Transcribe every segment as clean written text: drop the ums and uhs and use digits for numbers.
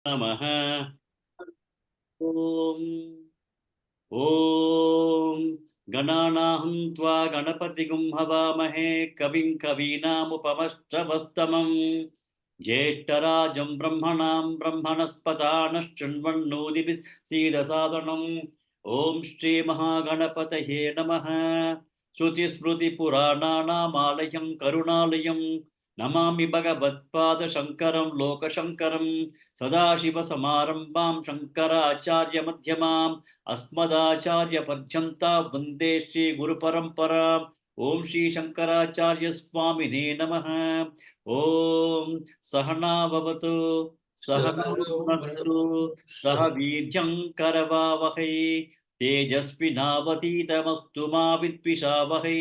नमः। ॐ ॐ गणानाहं त्वा गणपतिगुं हवामहे कविं कवीनामुपमश्रवस्तमं ज्येष्ठराजं ब्रह्मणां ब्रह्मणस्पदानश्चृण्वन्नोदिभिः सीदसादनम् ॐ श्रीमहागणपतये नमः। श्रुतिस्मृतिपुराणानामालयं करुणालयं नमामि भगवत्पादशङ्करं लोकशङ्करं सदाशिवसमारम्भां शङ्कराचार्यमध्यमाम् अस्मदाचार्यपर्यन्तां वन्दे श्रीगुरुपरम्पराम्। ॐ श्रीशङ्कराचार्य स्वामिने नमः। ॐ सहना भवतु सहनौ भुनक्तु सह वीर्यं करवावहै तेजस्विनावतीतमस्तु मा विद्विषावहै।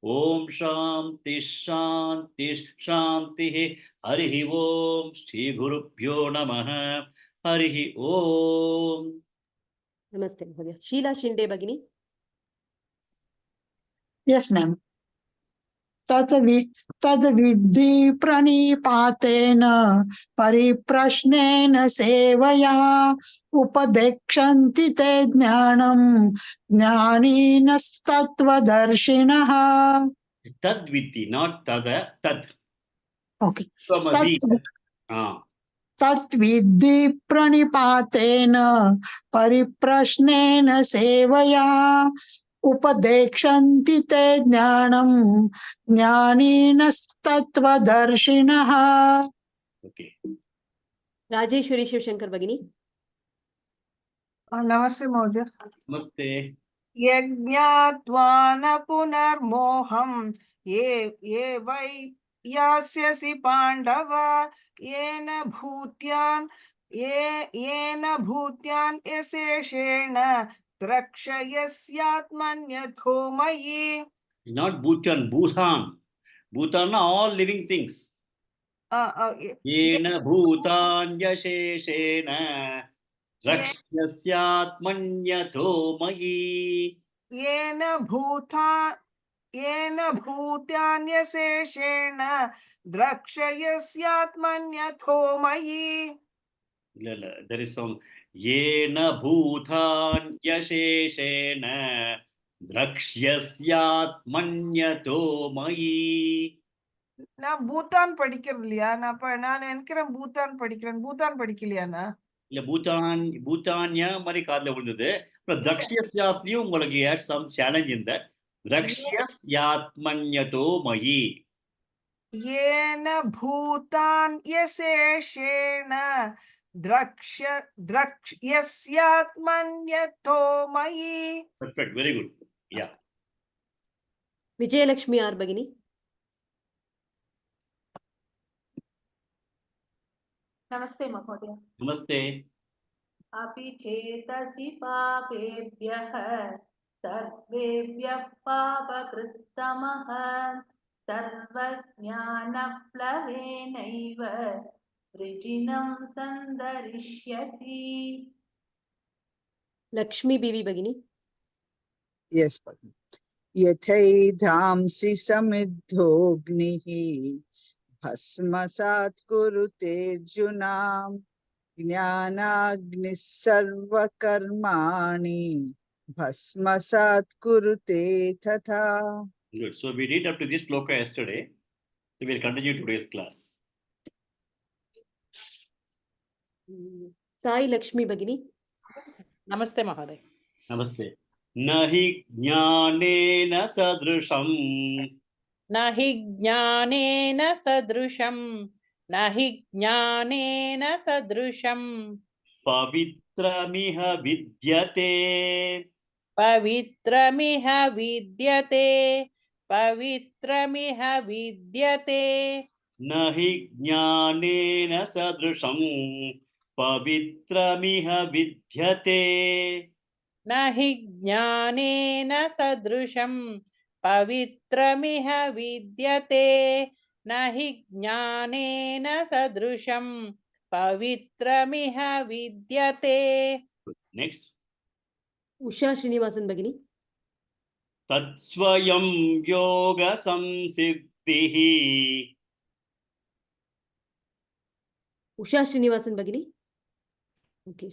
ॐ शान्ति शान्ति शान्तिः। हरिः ॐ श्रीगुरुभ्यो नमः। हरिः ॐ। नमस्ते महोदय। शीला शिंदे भगिनी। Yes, ma'am. तद्विद्धि प्रणिपातेन परिप्रश्नेन सेवया उपदेक्षन्ति ते ज्ञानं ज्ञानिनस्तत्त्वदर्शिनः. तद्विद्धि, not तद, तत्. Okay. त्वमसि। तद्विद्धि प्रणिपातेन परिप्रश्नेन सेवया उपदेक्षन्ति ते ज्ञानं ज्ञानिनस्तत्त्वदर्शिनः. Okay. राजेश्वरी शिवशंकर भगिनी। नमस्ते महोदय। नमस्ते। यज्ञात्वा न पुनर्मोहं ये वै यास्यसि पाण्डव येन भूत्यान् यशेषेण द्रक्ष्यस्यात्मन्यथो मयि। Not Bhutan, Bhutan. Bhutan are all living things. येन भूतान्यशेषेण द्रक्ष्यस्यात्मन्यथो मयि। येन भूतान्यशेषेण द्रक्ष्यस्यात्मन्यथो मयि। There is some येन भूतान्यशेषेण द्रक्ष्यस्यात्मन्यथो मयि. நான் பூட்டான் படிக்கிறது இல்லையா? நான் நினைக்கிறேன் பூட்டான் படிக்கிறேன். பூட்டான் படிக்கலையாண்ணா? இல்ல, பூட்டான்யா மாதிரி காதுல விழுந்தது. அப்புறம் திரக்ஷ்யஸ்யாத்லயும் உங்களுக்கு had some challenge in that. திரக்ஷ்யஸ்யாத்மன்யதோ மயி. येन भूतान्यशेषेण द्रक्ष्यस्यात्मन्यथो मयि. Perfect, very good. Yeah. Vijayalakshmi आर भगिनी। नमस्ते महोदय। नमस्ते। अपि चेतसि पापेभ्यः सर्वेभ्यः पापकृत्तमः सर्वज्ञानप्लवेनैव वृजिनं सन्दरिष्यसि। लक्ष्मी बीवी भगिनी। Yes, यथैधांसि समिद्धोऽग्निः भस्मसात् कुरुते अर्जुनाम् ज्ञानाग्निः सर्वकर्माणि भस्मसात् कुरुते तथा. Good. So we did up to this shloka yesterday. So we'll continue today's class. Sai Lakshmi भगिनी। नमस्ते महोदय। नमस्ते। न हि ज्ञानेन सदृशम् न हि ज्ञानेन सदृशं न हि ज्ञानेन सदृशं पवित्रमिह विद्यते पवित्रमिह विद्यते पवित्रमिह विद्यते न हि ज्ञानेन सदृशं पवित्रमिह विद्यते न हि ज्ञानेन सदृशं पवित्रमिह विद्यते न हि ज्ञानेन सदृशं पवित्रमिह विद्यते। नेक्स्ट। उषा श्रीनिवासन भगिनी। तत्स्वयं योग संसिद्धिः उषा श्रीनिवासन भगिनी। Okay,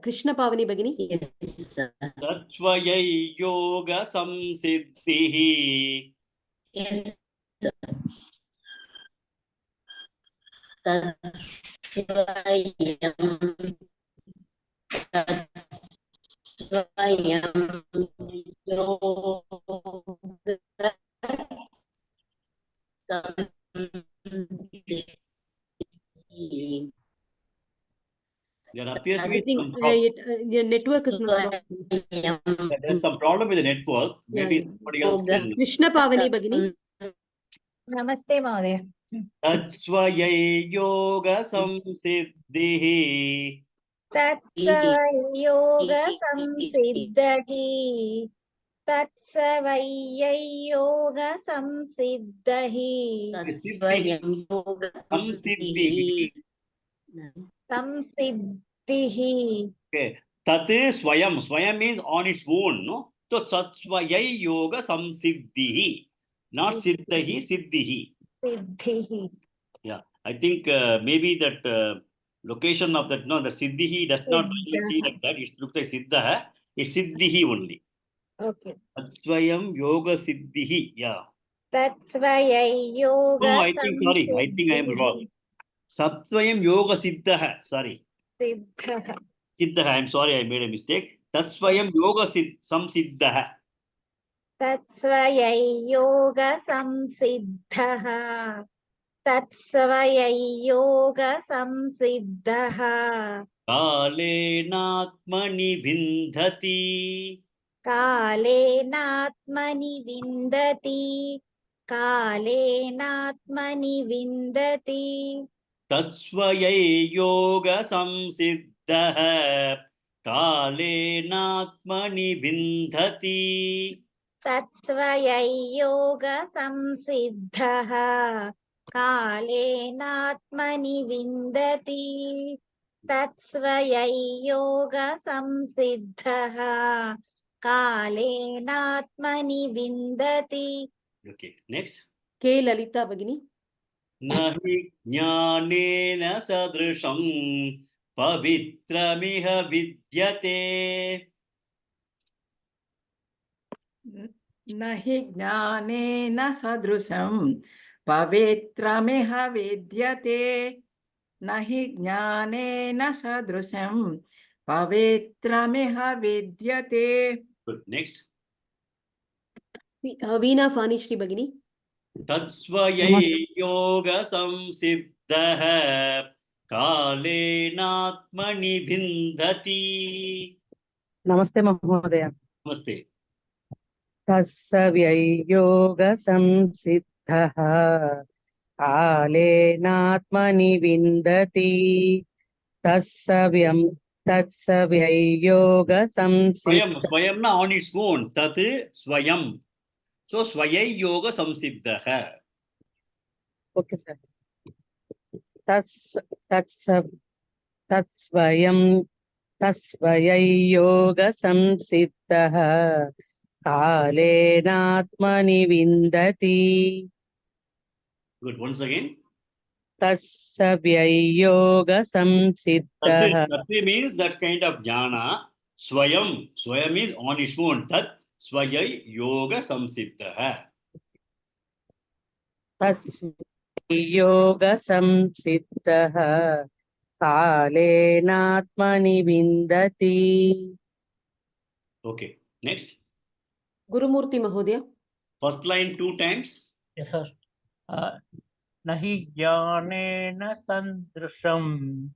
Krishna Pavani Bhagini. Yes, sir. Tatvayai yoga samsiddhihi. Yes, sir. Tatsvayam yoga samsiddhihi. There appears to I be think some problem. your network is not strong. There's some problem with the network. Maybe Yeah. somebody else can. Krishna Pavani Bhagini. Namaste, Mahodaya. Tatvayai yoga samsiddhihi. Tatsavayyoga samsiddhahi. Tatsavayyoga samsiddhahi. Tatsvayam yoga Samsiddhihi. Samsiddhihi. Okay. Tat swayam. Swayam means on its own. No? So tatsvayai yoga samsiddhihi. Not siddhahi, siddhihi. Siddhihi. Yeah. I think maybe that location of that, no, the siddhihi does not really see like that. It looks like siddha. It's siddhihi only. Okay. Tatsvayam yoga siddhihi. Yeah. Tatsvayyoga No, I think, sorry. I think I am wrong. Satsvayam yoga siddha. Sorry. Siddhaha. Siddha. I'm sorry, I made a mistake. Tatsvayam yoga samsiddha. Tatsvayyoga samsiddhaha. Tatsvayyoga samsiddhaha. Kalenatmani vindhati. Kalenatmani vindati. Kalenatmani vindati. Tatsvayai yoga samsiddha. Kalenatmani vindhati. Tatsvayyoga samsiddhaha. Kalenatmani vindati. Tatsvayyoga samsiddhaha. Kalenatmani vindati. Okay, next. K. Lalita Bhagini. Nahi jnanena sadrisham pavitramiha vidyate. न हि ज्ञानेन सदृशं पवित्रमिह विद्यते न हि ज्ञानेन सदृशं पवित्रमिह विद्यते. Good. Next. Veena Fani Shri Bhagini. Tatsvayai yoga samsiddha kalenatmani vindhati. Namaste, Mahodaya. Namaste. Tatsavayyoga samsiddhaha kalenatmani vindati. Tatsavayyoga Swayam. samsiddhaha. Swayam na on its own. Tat swayam. So swayai yoga samsiddha. Okay, sir. Tatsvayyoga samsiddhaha kalenatmani vindati. Good. Once again. Tatsavayyoga samsiddhaha. Tat means that kind of jnana. Swayam. Swayam is on its own. Tat swayai yoga samsiddha. Yoga samsiddhaha kalenatmani vindati. Okay. Next. Gurumurthy Mahodaya. First line 2 times. Yes, sir. Nahi jnanena sandrisham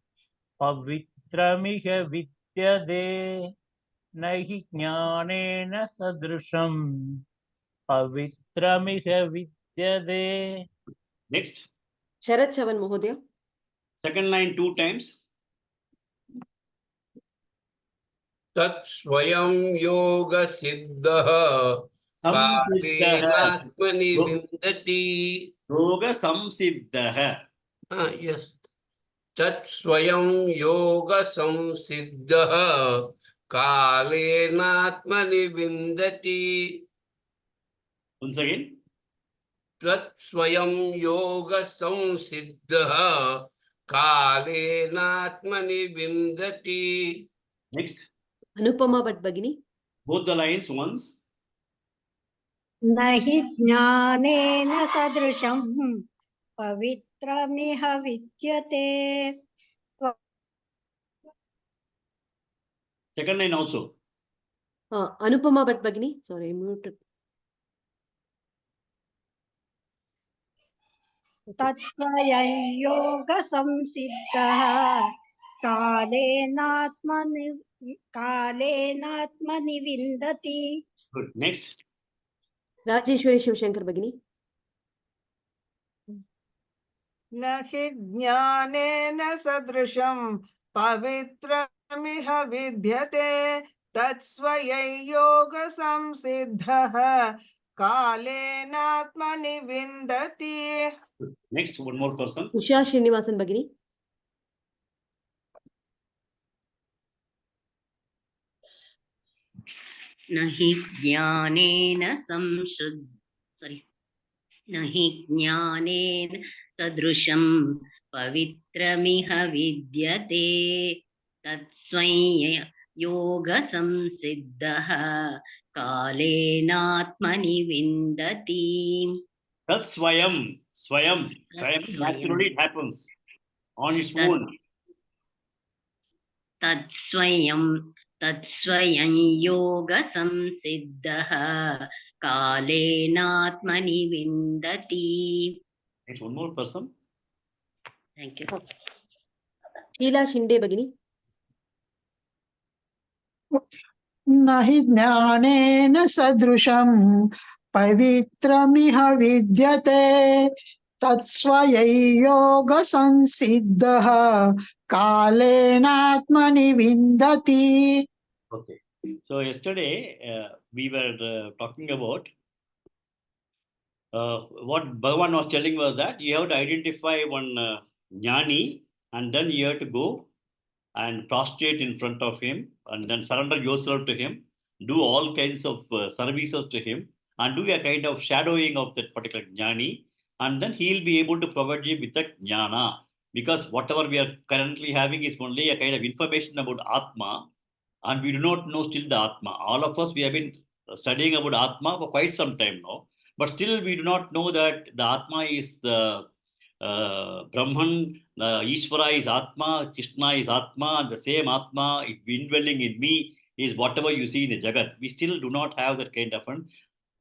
pavitramiha vidyate. Nahi jnanena sadrisham pavitramiha vidyate. Next. Sharat Chavan Mahodaya. Second line 2 times. Tat swayam yoga siddha kalenatmani vindati. Yoga samsiddha. Yes. Tat swayam yoga samsiddha kalenatmani vindati. Once again. Tat swayam yoga samsiddha कालेनात्मनि विन्दति. Next, Anupama Bhatt Bhagini. both the lines once. न हि ज्ञानेन सदृशं पवित्रमिह विद्यते. Second line also. Anupama Bhatt Bhagini. Sorry, I muted. तत्स्वयं योगसंसिद्धः कालेनात्मनि विन्दति. Good. Next. Rajeshwari Shivashankar Bhagini. न हि ज्ञानेन सदृशं पवित्रमिह विद्यते तत्स्वयं योगसंसिद्धः कालेनात्मनि विन्दति. Good. Next, one more person. Usha Srinivasan Bhagini. न हि ज्ञानेन न हि ज्ञानेन सदृशं पवित्रमिह विद्यते तत्स्वयं योगसंसिद्धः कालेनात्मनि विन्दति. That's Swayam. Swayam. Swayam. Naturally it happens on its own. तत्स्वयं योगसंसिद्धः कालेनात्मनि विन्दति. Next, one more person. Thank you. Sheila Shinde Bhagini. न हि ज्ञानेन सदृशं पवित्रमिह विद्यते तत्स्वयं योगसंसिद्धः कालेनात्मनि विन्दति. Okay. So yesterday we were talking about what Bhagavan was telling was that you have to identify one jnani and then you have to go and prostrate in front of him and then surrender yourself to him, do all kinds of services to him and do a kind of shadowing of that particular jnani, and then he'll be able to provide you with the jnana, because whatever we are currently having is only a kind of information about Atma and we do not know still the Atma. All of us, we have been studying about Atma for quite some time now, but still we do not know that the Atma is the Brahman, Ishvara is Atma, Krishna is Atma, and the same Atma indwelling in me is whatever you see in the Jagat. We still do not have that kind of fun.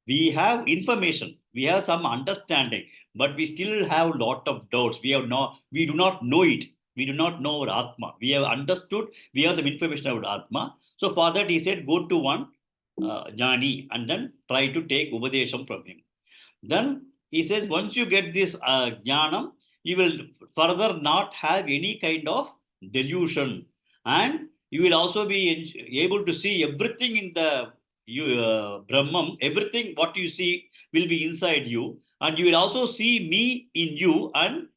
We have information, we have some understanding, but we still have a lot of doubts. We do not know it. We do not know our Atma. We have understood, we have some information about Atma. So for that he said, go to one jnani and then try to take upadesham from him. Then he says, once you get this jnanam, you will further not have any kind of delusion, and you will also be able to see everything in the Brahman. Everything what you see will be inside you, and you will also see me in you, and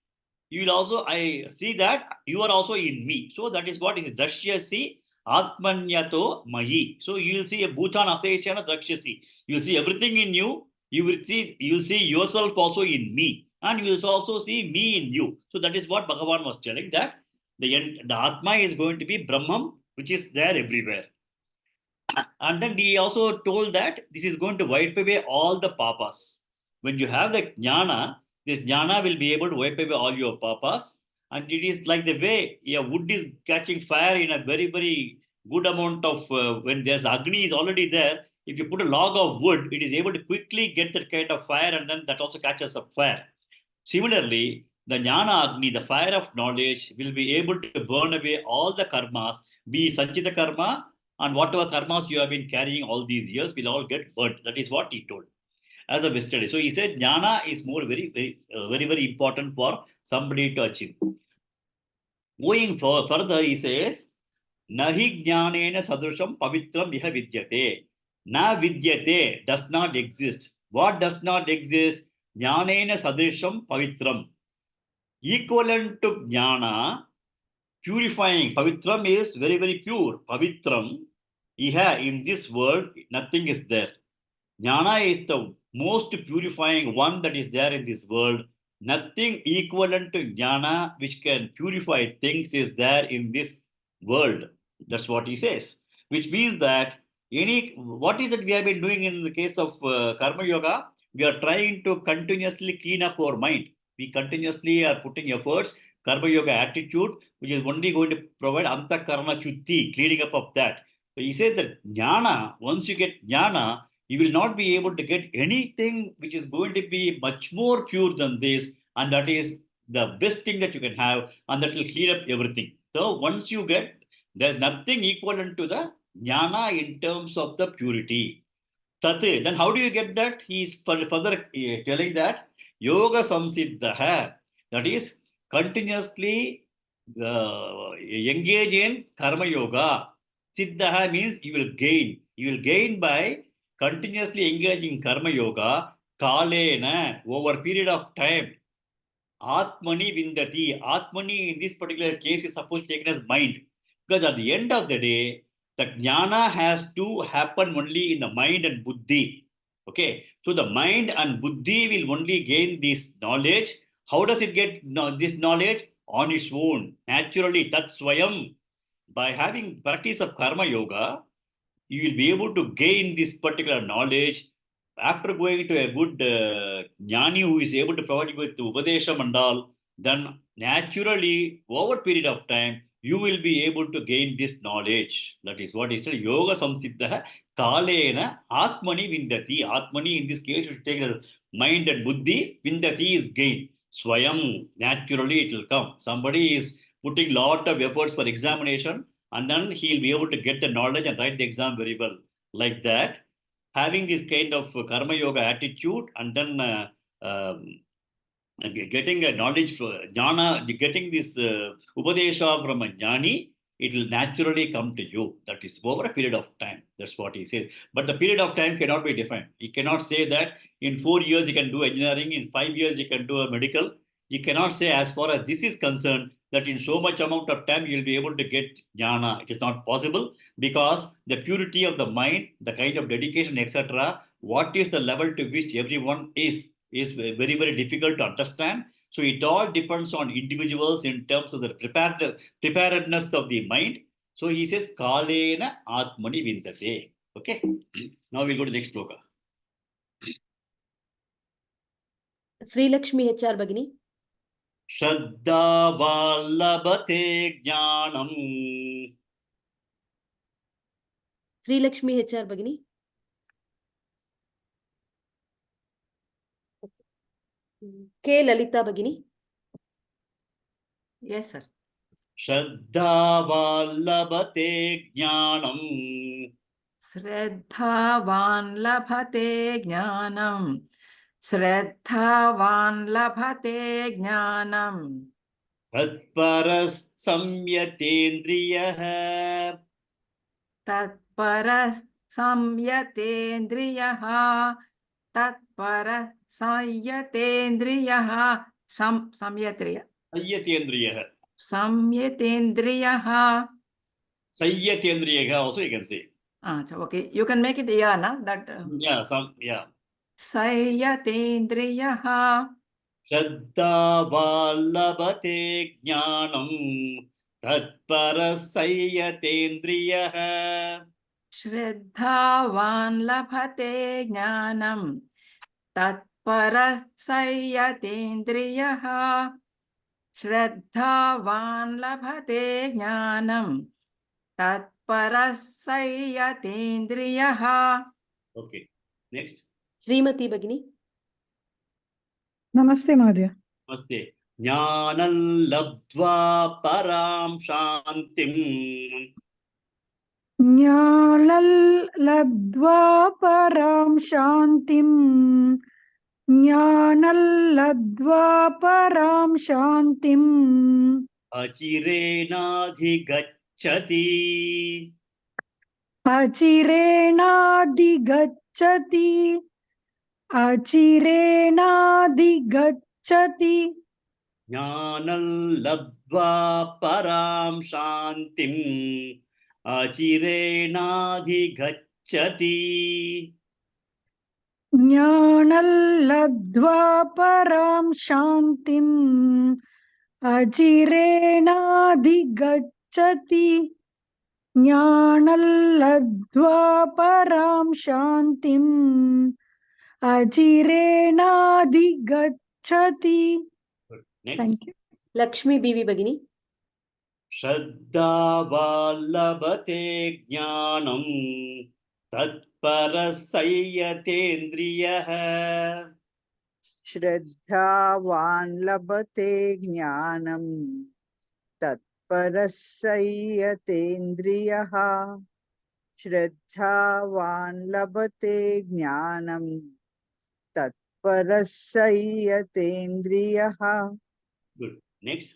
you will also, I see that you are also in me. So that is what is Dashyasi Atmanyato Mahi. So you will see a Bhutan Aseshana Dakshasi. You will see everything in you. You will see yourself also in me, and you will also see me in you. So that is what Bhagavan was telling, that the Atma is going to be Brahman, which is there everywhere. And then he also told that this is going to wipe away all the papas. When you have the jnana, this jnana will be able to wipe away all your papas. And it is like the way wood is catching fire in a very, very good amount of, when there's Agni is already there, if you put a log of wood, it is able to quickly get that kind of fire, and then that also catches up fire. Similarly, the Jnana Agni, the fire of knowledge, will be able to burn away all the karmas, be Sanchita karma, and whatever karmas you have been carrying all these years will all get burnt. That is what he told as of yesterday. So he said Jnana is very important for somebody to achieve. Going further, he says, Nahi jnanena sadrusham pavitram iha vidyate. Na vidyate does not exist. What does not exist? Jnanena sadrisham pavitram. Equivalent to jnana, purifying. Pavitram is very, very pure. Pavitram, iha, in this world, nothing is there. Jnana is the most purifying one that is there in this world. Nothing equivalent to jnana which can purify things is there in this world. That's what he says. Which means that what is that we have been doing in the case of karma yoga? We are trying to continuously clean up our mind. We continuously are putting efforts, karma yoga attitude, which is only going to provide antakarana chutti, cleaning up of that. So he says that jnana, once you get jnana, you will not be able to get anything which is going to be much more pure than this, and that is the best thing that you can have, and that will clean up everything. So once you get, there's nothing equivalent to the jnana in terms of the purity. Tat, then how do you get that? He is further telling that yoga samsiddha, that is continuously engage in karma yoga. Siddha means you will gain. You will gain by continuously engaging karma yoga. Kalena, over a period of time. Atmani Vindati. Atmani in this particular case is supposed to taken as mind. Because at the end of the day, the jnana has to happen only in the mind and buddhi. Okay. So the mind and buddhi will only gain this knowledge. How does it get this knowledge? On its own. Naturally, tat swayam. By having practice of karma yoga, you will be able to gain this particular knowledge after going to a good jnani who is able to provide you with upadesham and all. Then naturally, over period of time, you will be able to gain this knowledge. That is what is called yoga samsiddha kalena atmani vindati. Atmani in this case you should take as mind and buddhi. Vindati is gain. Swayam, naturally it will come. Somebody is putting lot of efforts for examination, and then he'll be able to get the knowledge and write the exam very well. Like that, having this kind of karma yoga attitude, and then getting a knowledge for jnana, getting this upadesha from a jnani, it will naturally come to you. That is over a period of time. That's what he says. But the period of time cannot be defined. You cannot say that in 4 years you can do engineering, in 5 years you can do a medical. You cannot say, as far as this is concerned, that in so much amount of time you'll be able to get jnana. It is not possible, because the purity of the mind, the kind of dedication, etc., what is the level to which everyone is very, very difficult to understand. So it all depends on individuals in terms of the preparedness of the mind. So he says, Kalena Atmani Vindate. Okay. Now we'll go to the next sloka. Sri Lakshmi HR Bagini. Shraddha Vallabhate Jnanam. Sri Lakshmi HR Bagini. K Lalita Bagini. Yes, sir. Shraddha Vallabhate Jnanam. Shraddhavan labhate jnanam. Shraddhavan labhate jnanam. Tatparas samyatendriyah. Tatparas samyatendriyaha. Tatparas samyatendriyaha. Samyatriya. Sayyatendriyah. Samyatendriyaha. Sayyatendriyah also you can say. So okay, you can make it yeah, na? That Yeah. Sayyatendriyaha. Shraddha Vallabhate Jnanam. Tatparas Sayyatendriyah. Shraddhavan labhate jnanam. Tatparas sayyatendriyaha. Shraddhavan labhate jnanam. Tatparas sayyatendriyaha. Okay. Next. Srimati Bagini. Namaste, Madhya. Namaste. Jnanam labdva param shantim. Jnanal labdva param shantim. Jnanal labdva param shantim. Achirenadhigacchati. Achirenadhigacchati. Achirenadhigacchati. Jnanam labdva param shantim. Achirenadhigacchati. ज्ञानल्लब्ध्वा परां शान्तिम् अचिरेणाधिगच्छति ज्ञानल्लब्ध्वा परां शान्तिम् अचिरेणाधिगच्छति. Next. Thank you. Lakshmi बीवी भगिनी. श्रद्धावाल्लभते ज्ञानं तत्परसंयतेन्द्रियः श्रद्धावान् लभते ज्ञानं तत्परसंयतेन्द्रियः श्रद्धावान् लभते ज्ञानं तत्परसंयतेन्द्रियः. Good. Next.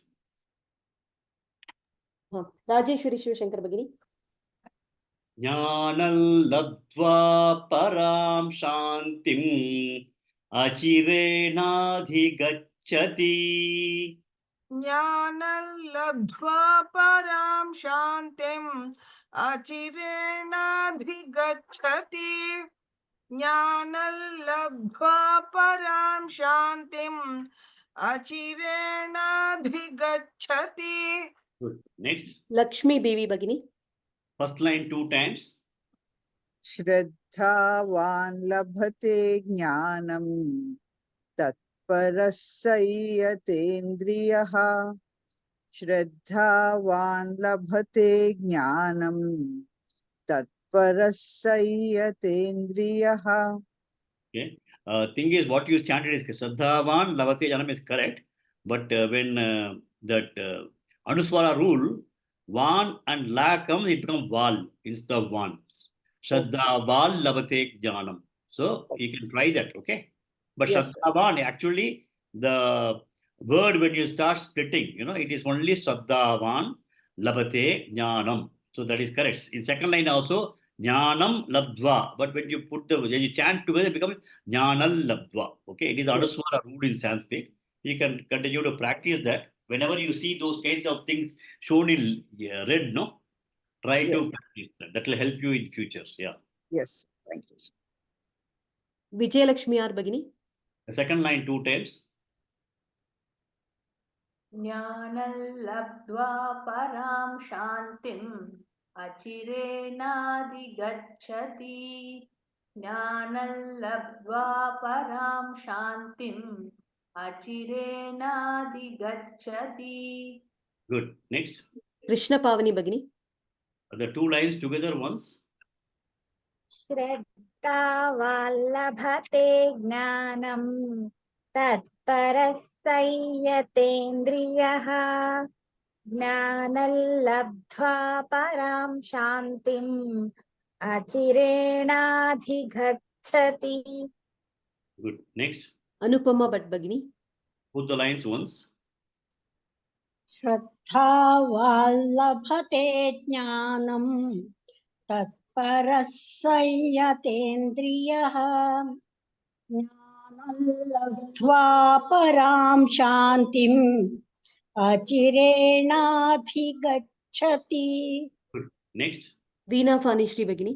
राजेश्वरी शिवशंकर भगिनी. ज्ञानं लब्ध्वा परां शान्तिम् अचिरेणाधिगच्छति ज्ञानं लब्ध्वा परां शान्तिम् अचिरेणाधिगच्छति ज्ञानं लब्ध्वा परां शान्तिम् अचिरेणाधिगच्छति. Good. Next. लक्ष्मी बीवी भगिनी. First line 2 times. श्रद्धावान् लभते ज्ञानं तत्परसंयतेन्द्रियः श्रद्धावान् लभते ज्ञानं तत्परसंयतेन्द्रियः. Okay. Thing is, what you chanted is Shraddhavan Lavate Janam is correct, but when that Anuswara rule, Van and La comes, it becomes Val instead of Van. Shraddhavan Lavate Janam. So you can try that, okay? But Yes, Shraddhavan, actually, the word when you start splitting, it is only Shraddhavan Lavate Jnanam. So that is correct. In second line also, Jnanam Labdva. But when you chant together, it becomes Jnanal Labdva. Okay, it is Anuswara rule in Sanskrit. You can continue to practice that. Whenever you see those kinds of things shown in red, try to practice that. That will help you in future. Yeah. Yes, thank you. Vijayalakshmi आर भगिनी. The second line 2 times. ज्ञानं लब्ध्वा परां शान्तिम् अचिरेणाधिगच्छति ज्ञानं लब्ध्वा परां शान्तिम् अचिरेणाधिगच्छति. Good. Next. कृष्ण पावनी भगिनी. The 2 lines together once. श्रद्धावान् लभते ज्ञानं तत्परसंयतेन्द्रियः ज्ञानं लब्ध्वा परां शान्तिम् अचिरेणाधिगच्छति. Good. Next. अनुपमा भट्ट भगिनी. Put the lines once. श्रद्धावान् लभते ज्ञानं तत्परसंयतेन्द्रियः ज्ञानं लब्ध्वा परां शान्तिम् अचिरेणाधिगच्छति. Good. Next. वीणा फानिश्री भगिनी.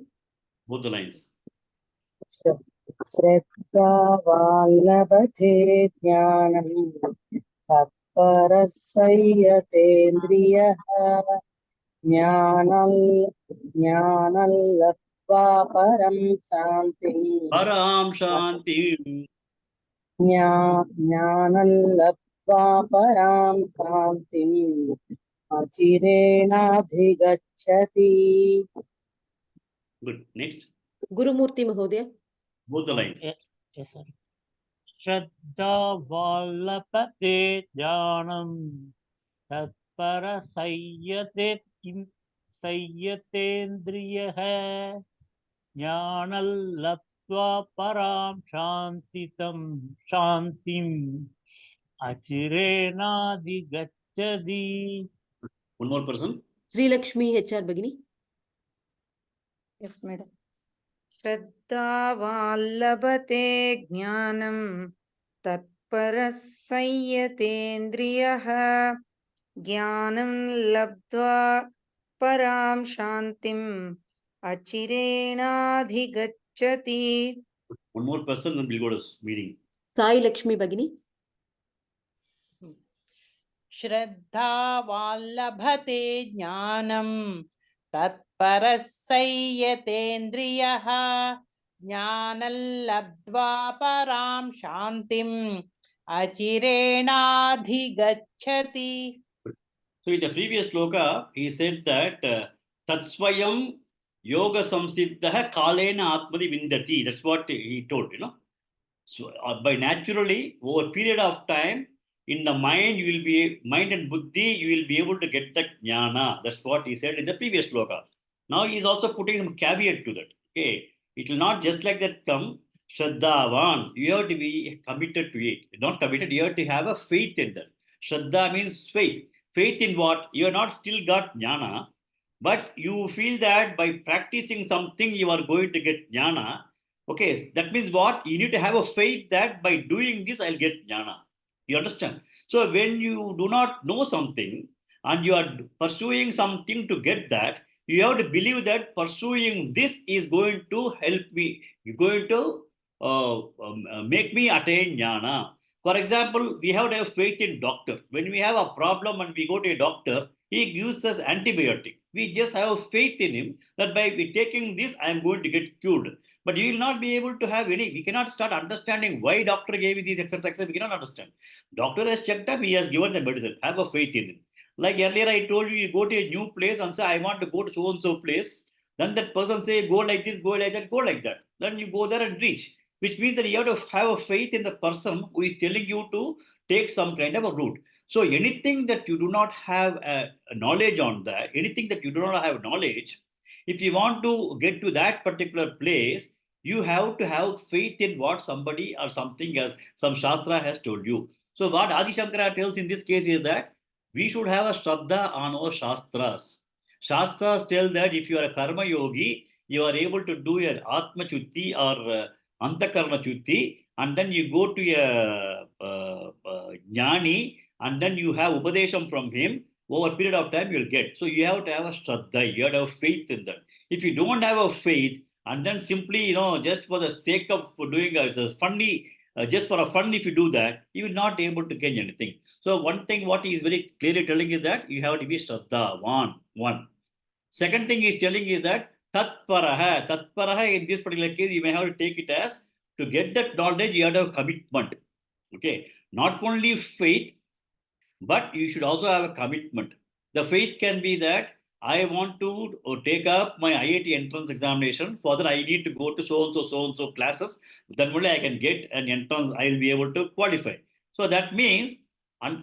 Both the lines. श्रद्धावान् लभते ज्ञानं तत्परसंयतेन्द्रियः ज्ञानं लब्ध्वा परं शान्तिम् Param Shanti. ज्ञानं लब्ध्वा परां शान्तिम् अचिरेणाधिगच्छति. Good. Next. गुरुमूर्ति महोदय. Both the lines. Yes, sir. श्रद्धावाल्लभते ज्ञानं तत्परसंयतेन्द्रियः ज्ञानं लब्ध्वा परां शान्तिम् अचिरेणाधिगच्छति. One more person. श्रीलक्ष्मी HR भगिनी. Yes, madam. श्रद्धावान् लभते ज्ञानं तत्परसंयतेन्द्रियः ज्ञानं लब्ध्वा परां शान्तिम् अचिरेणाधिगच्छति. One more person, then we'll go to meeting. Sai Lakshmi Bhagini. श्रद्धावाल्लभते ज्ञानं तत्परः संयतेन्द्रियः ज्ञानं लब्ध्वा परां शान्तिम् अचिरेणाधिगच्छति. So in the previous shloka, he said that Tatsvayam Yoga Samsiddha Kalena Atmadi Vindati. That's what he told, So by naturally, over a period of time, in the mind, mind and buddhi, you will be able to get that jnana. That's what he said in the previous shloka. Now he is also putting some caveat to that. Okay, it will not just like that come. Shraddhavan, you have to be committed to it. Not committed, you have to have a faith in that. Shraddha means faith. Faith in what? You are not still got jnana, but you feel that by practicing something you are going to get jnana. Okay, that means what? You need to have a faith that by doing this, I'll get jnana. You understand? So when you do not know something and you are pursuing something to get that, you have to believe that pursuing this is going to help me, going to make me attain jnana. For example, we have to have faith in doctor. When we have a problem and we go to a doctor, he gives us antibiotic. We just have faith in him that by taking this, I am going to get cured. But you will not be able to have any, we cannot start understanding why doctor gave you these, etc., etc. We cannot understand. Doctor has checked up, he has given the medicine. Have a faith in him. Like earlier I told you, you go to a new place and say, I want to go to so-and-so place. Then that person say, go like this, go like that, go like that. Then you go there and reach. Which means that you have to have a faith in the person who is telling you to take some kind of a route. So anything that you do not have a knowledge on that, anything that you do not have knowledge, if you want to get to that particular place, you have to have faith in what somebody or something as some Shastra has told you. So what Adi Shankara tells in this case is that we should have a Shraddha on our Shastras. Shastras tell that if you are a Karma Yogi, you are able to do your Atma Chutti or Antakarma Chutti, and then you go to a Jnani, and then you have Upadesham from him. Over a period of time, you'll get. So you have to have a Shraddha, you have to have faith in that. If you don't have a faith, and then simply, just for the sake of doing a funny, just for a fun, if you do that, you will not be able to gain anything. So one thing, what he is very clearly telling is that you have to be Shraddha, one. Second thing he's telling is that Tatparaha in this particular case, you may have to take it as to get that knowledge, you have to have commitment. Okay, not only faith, but you should also have a commitment. The faith can be that I want to take up my IIT entrance examination. For that, I need to go to so-and-so classes. Then only I can get an entrance, I will be able to qualify. So that means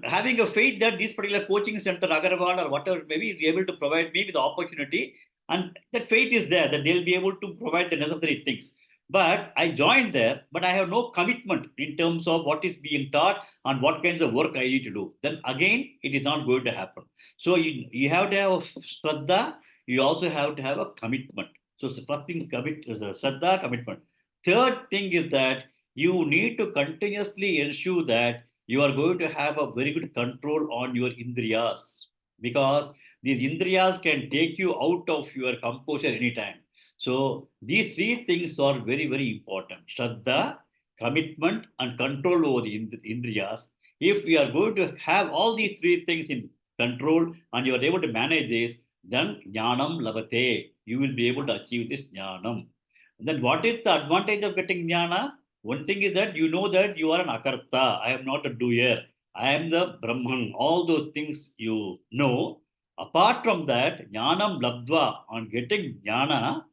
having a faith that this particular coaching center, Agarwal or whatever it may be, is able to provide me with the opportunity. And that faith is there, that they'll be able to provide the necessary things. But I joined there, but I have no commitment in terms of what is being taught and what kinds of work I need to do. Then again, it is not going to happen. So you have to have a Shraddha, you also have to have a commitment. So first thing is a Shraddha, commitment. Third thing is that you need to continuously ensure that you are going to have a very good control on your Indriyas, because these Indriyas can take you out of your composure anytime. So these three things are very, very important. Shraddha, commitment, and control over the Indriyas. If we are going to have all these three things in control and you are able to manage this, then Jnanam Labate. You will be able to achieve this Jnanam. Then what is the advantage of getting Jnana? One thing is that you know that you are an Akarta. I am not a doer. I am the Brahman. All those things you know. Apart from that, Jnanam Labdva, on getting Jnana,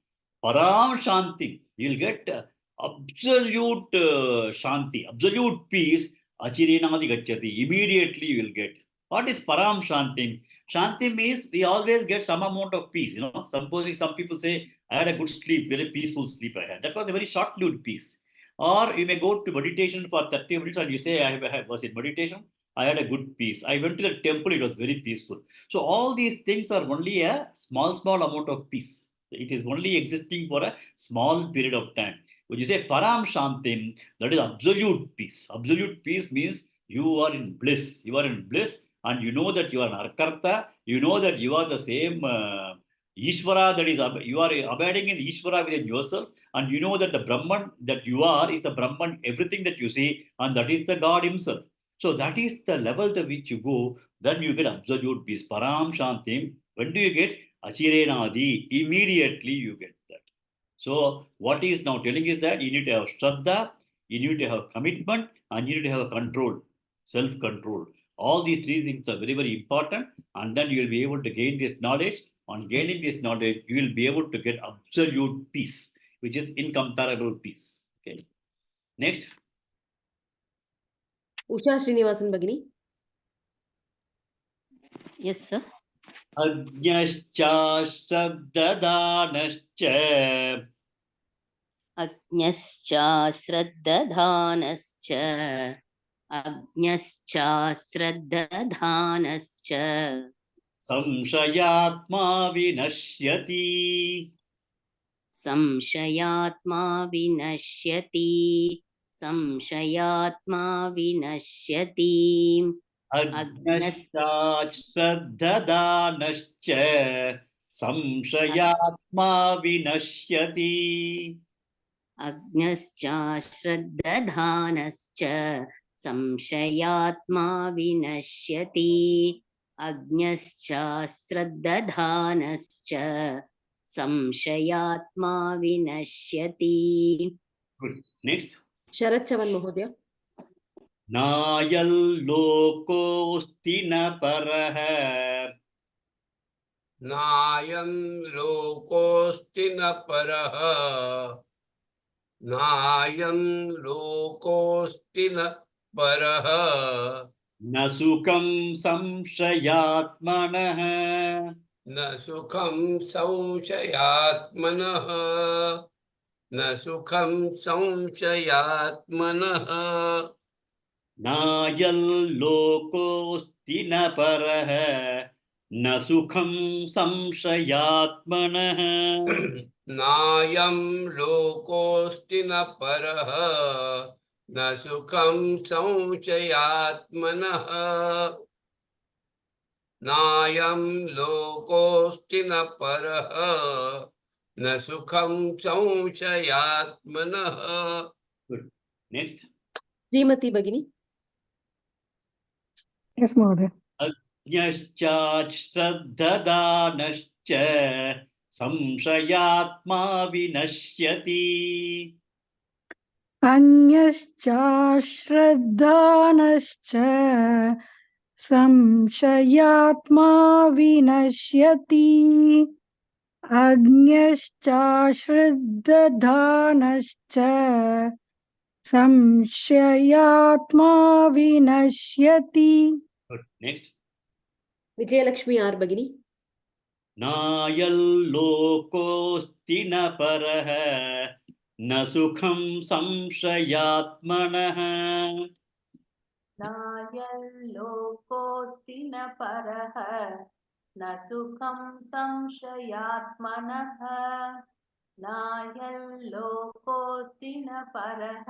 Param Shanti, you'll get absolute Shanti, absolute peace. Achirinadi Gachati, immediately you will get. What is Param Shanti? Shanti means we always get some amount of peace. Supposing some people say, I had a good sleep, very peaceful sleep I had. That was a very short-lived peace. Or you may go to meditation for 30 minutes and you say, I was in meditation, I had a good peace. I went to the temple, it was very peaceful. So all these things are only a small amount of peace. It is only existing for a small period of time. When you say Param Shantim, that is absolute peace. Absolute peace means you are in bliss. You are in bliss and you know that you are an Arkarta. You know that you are the same Ishvara, that is, you are abiding in Ishvara within yourself, and you know that the Brahman that you are is the Brahman, everything that you see, and that is the God Himself. So that is the level to which you go, then you get absolute peace. Param Shantim. When do you get? Achirenadi. Immediately you get that. So what he is now telling is that you need to have Shraddha, you need to have commitment, and you need to have control, self-control. All these three things are very, very important, and then you will be able to gain this knowledge. On gaining this knowledge, you will be able to get absolute peace, which is incomparable peace. Okay. Next. Usha Srinivasan Bhagini. Yes, sir. Ajñascha Shraddhadanascha. Ajñascha Shraddhadanascha. Ajñascha Shraddhadanascha. Samshayatma vinashyati. Samshayatma vinashyati. Samshayatma vinashyati. Ajñascha Shraddhadanascha. Samshayatma vinashyati. Ajñascha Shraddhadanascha. Samshayatma vinashyati. Ajñascha Shraddhadanascha. Samshayatma vinashyati. Good. Next. Sharat Chavan Mahodaya. Nayal lokosti na paraha. Nayam lokosti na paraha. Nayam lokosti na paraha. Na sukham samshayatmanah. Na sukham samshayatmanah. Na sukham samshayatmanah. Nayal lokosti na paraha. Na sukham samshayatmanah. Nayam lokosti na paraha. Na sukham samshayatmanah. Nayam lokosti na paraha. Na sukham samshayatmanah. Good. Next. Srimati Bhagini. Yes, Mahodaya. Ajñascha Shraddhadanascha. Samshayatma vinashyati. Anyascha Shraddhanascha Samshayatma Vinashyati. Agnyascha Shraddhanascha Samshayatma Vinashyati. Good. Next. Vijayalakshmi R Bhagini. Nayal lokosti na paraha. Na sukham samshayatmanah. नायं लोकोऽस्ति न परः न सुखं संशयात्मनः नायं लोकोऽस्ति न परः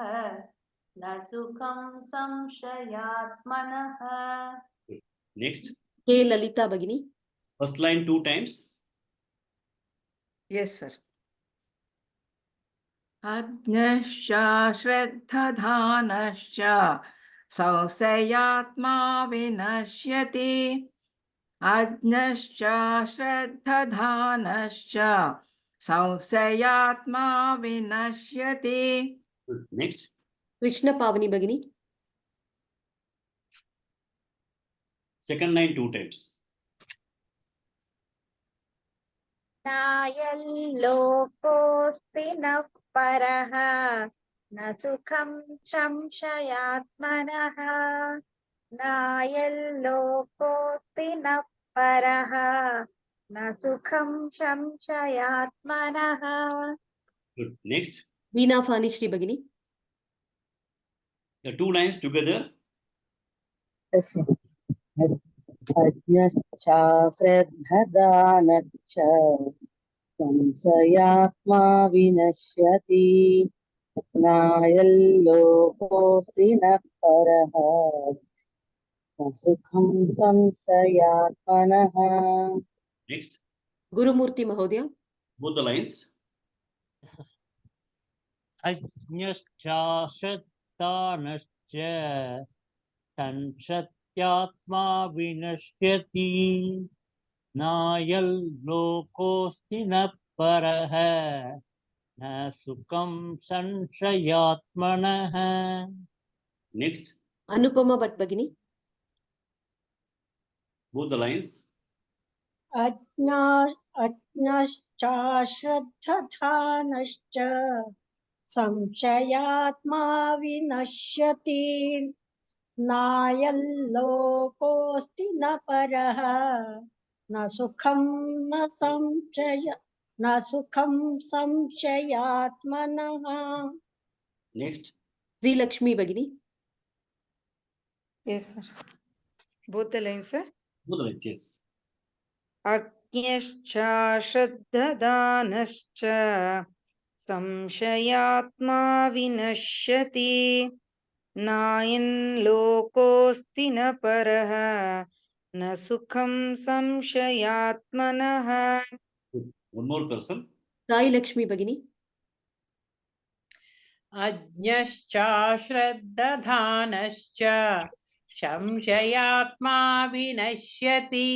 न सुखं संशयात्मनः. Next. K Lalita Bhagini. First line 2 times. Yes, sir. Ajñascha Shraddhadanascha. Samshayatma vinashyati. Ajñascha Shraddhadanascha. Samshayatma vinashyati. Good. Next. Krishna Pavani Bhagini. Second line 2 times. नायल्लोकोऽस्ति न परः न सुखं संशयात्मनः नायल्लोकोऽस्ति न परः न सुखं संशयात्मनः. Good. Next. Veena Fani Shri Bhagini. The 2 lines together. Yes. Ajñascha Shraddhadanascha Samshayatma Vinashyati. Nayallokosti na paraha. Na sukham samshayatmanah. Next. Gurumurti Mahodaya. Both the lines. Ajñaschashatanascha Sanshatyatma vinashyati Nayal lokosti na paraha Na sukam sanshayatmanaha. Next. Anupama Bhatt Bhagini. Both the lines. अज्ञश्चाश्रद्धधानश्च संशयात्मा विनश्यति नायल्लोकोऽस्ति न परः न सुखं संशयात्मनः. Next. Sri Lakshmi Bhagini. Yes, sir. Both the lines, sir. Both the lines, yes. अज्ञश्चाश्रद्धदानश्च संशयात्मा विनश्यति नायन् लोकोऽस्ति न परः न सुखं संशयात्मनः. One more person. Sai Lakshmi Bhagini. अज्ञश्चाश्रद्धधानश्च संशयात्मा विनश्यति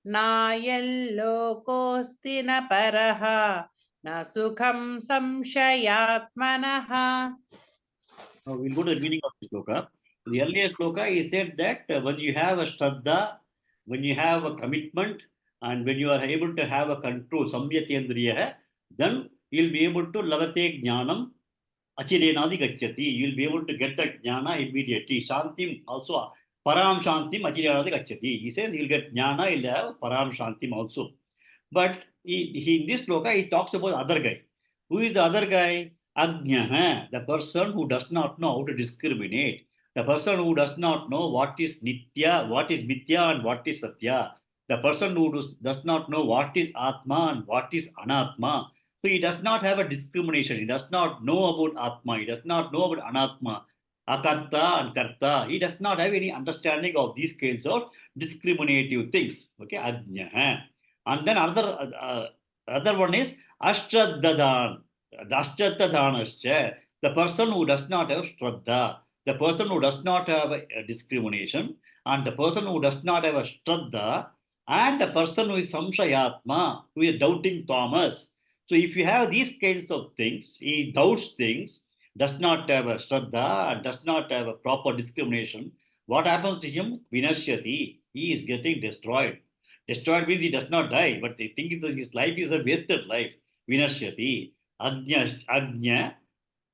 नायल्लोकोऽस्ति न परः न सुखं संशयात्मनः. Now we'll go to the meaning of the Shloka. In the earlier Shloka, he said that when you have a Shraddha, when you have a commitment, and when you are able to have a control, Samyatendriya, then you'll be able to Lavate Jnanam Achirenadi Gacchati. You'll be able to get that Jnana immediately. Shantim also, Param Shantim Achirenadi Gacchati. He says he'll get Jnana, he'll have Param Shantim also. But he in this Shloka, he talks about the other guy. Who is the other guy? Ajnaha, the person who does not know how to discriminate, the person who does not know what is Nitya, what is Mithya, and what is Satya, the person who does not know what is Atma and what is Anatma. So he does not have a discrimination, he does not know about Atma, he does not know about Anatma, Akarta and Karta. He does not have any understanding of these kinds of discriminative things. Okay, Ajnaha. And then other one is Ashtraddhadan. The Ashtraddhadanascha, the person who does not have Shraddha, the person who does not have a discrimination, and the person who does not have a Shraddha, and the person who is Samshayatma, who is doubting Thomas. So if you have these kinds of things, he doubts things, does not have a Shraddha, and does not have a proper discrimination, what happens to him? Vinashyati, he is getting destroyed. Destroyed means he does not die, but they think that his life is a wasted life. Vinashyati. Ajna,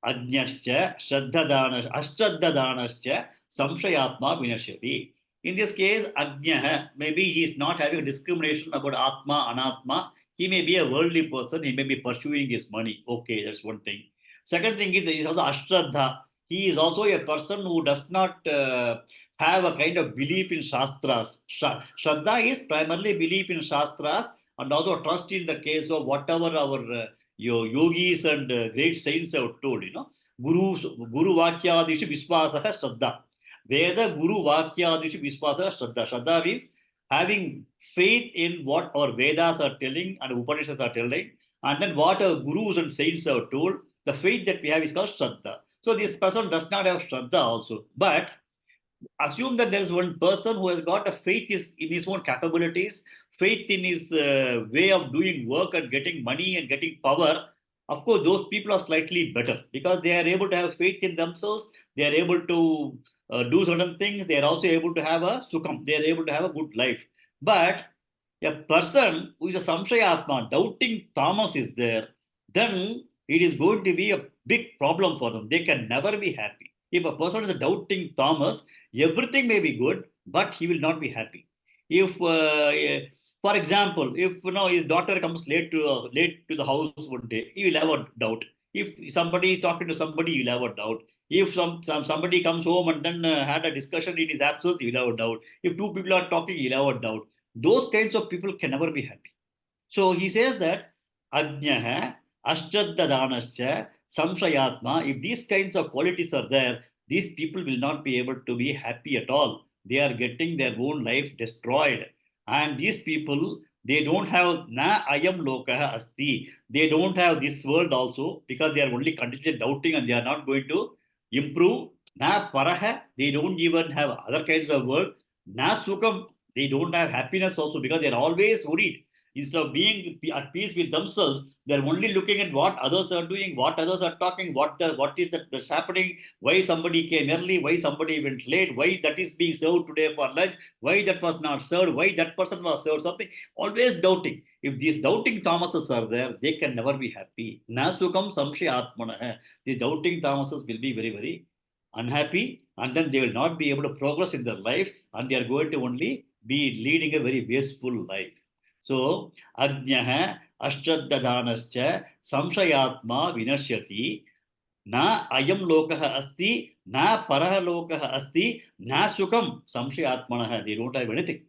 Ajnascha, Ashtraddhadanascha, Samshayatma Vinashyati. In this case, Ajna, maybe he is not having a discrimination about Atma, Anatma. He may be a worldly person, he may be pursuing his money. Okay, that's one thing. Second thing is, he is also Ashtraddha. He is also a person who does not have a kind of belief in Shastras. Shraddha is primarily belief in Shastras and also trust in the case of whatever our yogis and great saints have told, Guru Vakyadishu Viswasaha Shraddha. Veda Guru Vakyadishu Viswasaha Shraddha. Shraddha means having faith in what our Vedas are telling and Upanishads are telling, and then what our gurus and saints have told, the faith that we have is called Shraddha. So this person does not have Shraddha also. But assume that there is one person who has got a faith in his own capabilities, faith in his way of doing work and getting money and getting power. Of course, those people are slightly better because they are able to have faith in themselves. They are able to do certain things. They are also able to have a sukham. They are able to have a good life. But a person who is a samshayatma, doubting Thomas is there, then it is going to be a big problem for them. They can never be happy. If a person is a doubting Thomas, everything may be good, but he will not be happy. If, for example, if his daughter comes late to the house one day, he will have a doubt. If somebody is talking to somebody, he will have a doubt. If somebody comes home and then had a discussion in his absence, he will have a doubt. If two people are talking, he will have a doubt. Those kinds of people can never be happy. So he says that Ajnaha, Ashtraddhadanascha, Samshayatma, if these kinds of qualities are there, these people will not be able to be happy at all. They are getting their own life destroyed. And these people, They don't have na ayam lokaha asti. They don't have this world also because they are only continuously doubting and they are not going to improve. Na paraha, they don't even have other kinds of world. Na sukam, they don't have happiness also because they are always worried. Instead of being at peace with themselves, they are only looking at what others are doing, what others are talking, what is that's happening, why somebody came early, why somebody went late, why that is being served today for lunch, why that was not served, why that person was served something. Always doubting. If these doubting Thomases are there, they can never be happy. Nasukam samshaya atmana. These doubting Thomases will be very, very unhappy, and then they will not be able to progress in their life, and they are going to only be leading a very wasteful life. So, Ajnaha Ashtraddhanascha Samshayatma Vinashyati Na Ayam Lokaha Asti, Na Paraha Lokaha Asti, Na Sukam Samshayatmanaha. They don't have anything.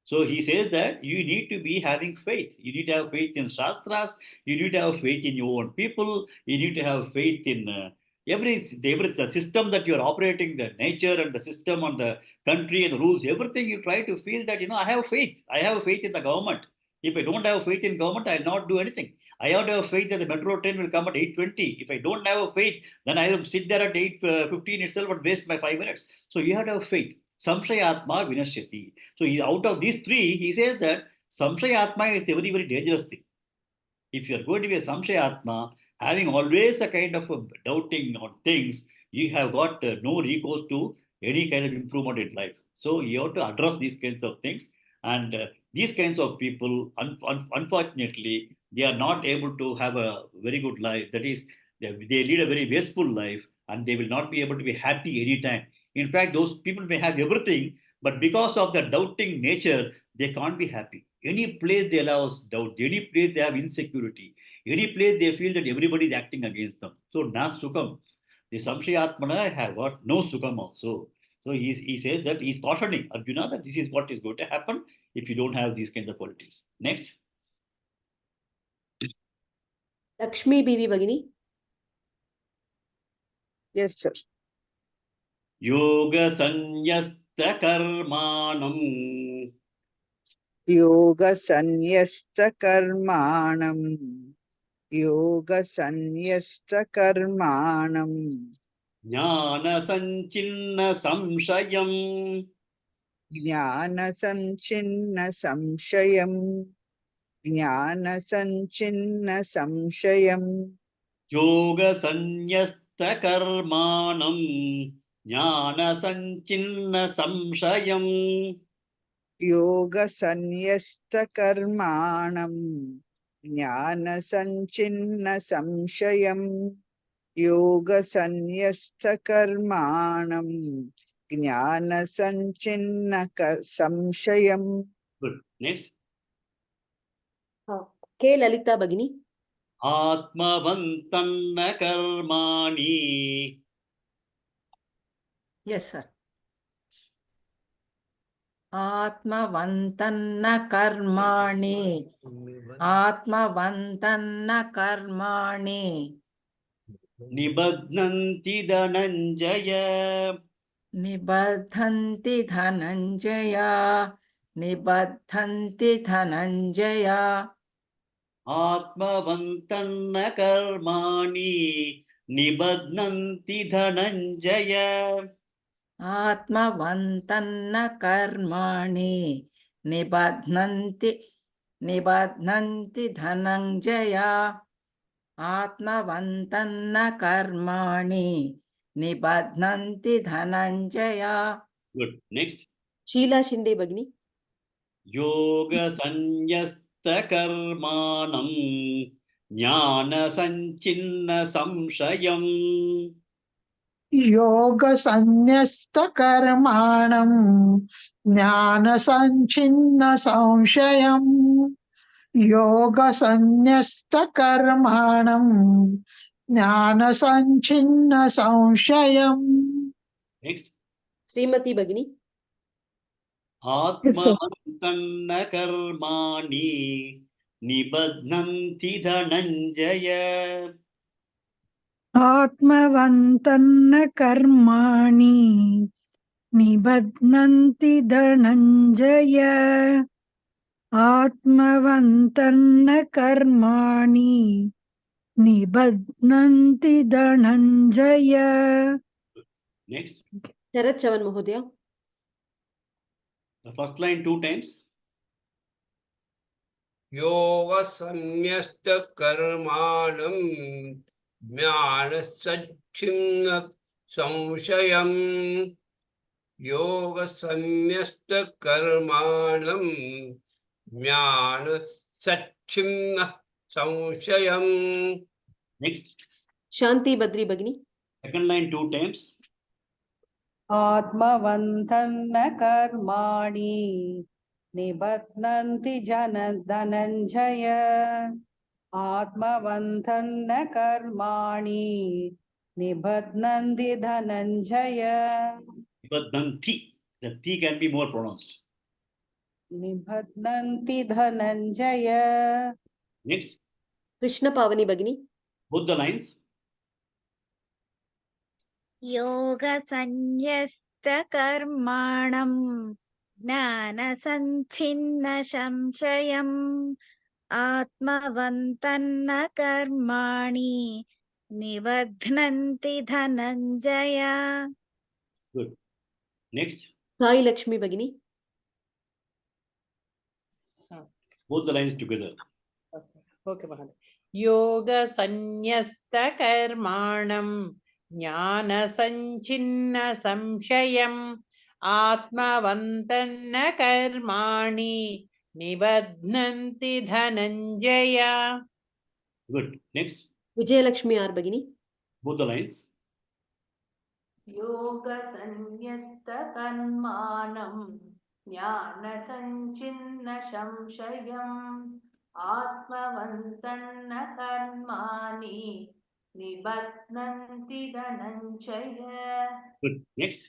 So he says that you need to be having faith. You need to have faith in Shastras. You need to have faith in your own people. You need to have faith in every the system that you are operating, the nature and the system and the country and the rules, everything you try to feel that, I have faith. I have faith in the government. If I don't have faith in government, I'll not do anything. I have to have faith that the metro train will come at 8:20. If I don't have a faith, then I will sit there at 8:15 itself and waste my 5 minutes. So you have to have faith. Samshayatma vinashyati. So out of these three, he says that Samshayatma is a very, very dangerous thing. If you are going to be a Samshayatma, having always a kind of a doubting on things, you have got no recourse to any kind of improvement in life. So you have to address these kinds of things. And these kinds of people, unfortunately, they are not able to have a very good life. That is, they lead a very wasteful life and they will not be able to be happy anytime. In fact, those people may have everything, but because of the doubting nature, they can't be happy. Any place they allow doubt, any place they have insecurity, any place they feel that everybody is acting against them. So, na sukam. The Samshayatmana have got no sukam also. So, he says that he's cautioning Arjuna that this is what is going to happen if you don't have these kinds of qualities. Next. Lakshmi Bibi Bhagini. Yes, sir. Yoga Sanyasta Karmanam. Yoga Sanyasta Karmanam. Yoga Sanyasta Karmanam. Jnana Sanchinna Samshayam. Jnana Sanchinna Samshayam. Jnana Sanchinna Samshayam. Yoga Sanyasta Karmanam. Jnana Sanchinna Samshayam. Yoga Sanyasta Karmanam. Jnana Sanchinna Samshayam. Yoga Sanyasta Karmanam. Jnana Sanchinna Samshayam. Good. Next. K. Lalita Bhagini. Atmavantanna Karmani. Yes, sir. Atmavantanna karmani. Atmavantanna karmani. Nibadnanti Dhananjaya. Nibadhanti dhananjaya. Nibadhanti dhananjaya. Atmavantanna Karmani. Nibadnanti Dhananjaya. Atmavantanna karmani. Nibadhanti dhananjaya. Atmavantanna karmani. Nibadhanti dhananjaya. Good. Next. Sheila Shinde Bhagini. Yoga Sanyasta Karmanam. Jnana Sanchinna Samshayam. Yoga Sanyasta Karmanam Jnana Sanchinna Samshayam. Yoga Sanyasta Karmanam Jnana Sanchinna Samshayam. Next. Srimati Bhagini. Yes, sir. Atmavantanna Karmani. Nibadnanti Dhananjaya. Atmavantanna karmani nibadnanti dhananjaya. आत्मवन्तर्न कर्माणि निबध्नन्ति Dhananjaya. Next, Sharat Chavan Mahodaya. the first line 2 times. योगसन्न्यस्त कर्माणं ज्ञानसच्छिन्न संशयम् योगसन्न्यस्त कर्माणं ज्ञानसच्छिन्न संशयम्. Next, Shanti Badri Bhagini. second line 2 times. आत्मवन्तन्न कर्माणि निबध्नन्ति धनञ्जय आत्मवन्तन्न कर्माणि निबध्नन्ति Dhananjaya Nibadhanti. The T can be more pronounced. निबध्नन्ति Dhananjaya. Next, Krishna Pavani Bhagini. both the lines. योगसंन्यस्तकर्माणं ज्ञानसञ्छिन्नसंशयम् आत्मवन्तन्न कर्माणि निबध्नन्ति Dhananjaya. Good. Next, Sai Lakshmi Bhagini. both the lines together. Okay, Mahadev. योगसन्न्यस्तकर्माणं ज्ञानसञ्छिन्नसंशयम् आत्मवन्तन्न कर्माणि निबध्नन्ति Dhananjaya. Good. Next, Vijay Lakshmi R Bhagini. both the lines. योगसंन्यस्तकर्माणं ज्ञानसञ्छिन्नसंशयम् आत्मवन्तन्न कर्माणि निबध्नन्ति Dhananjaya. Good. Next,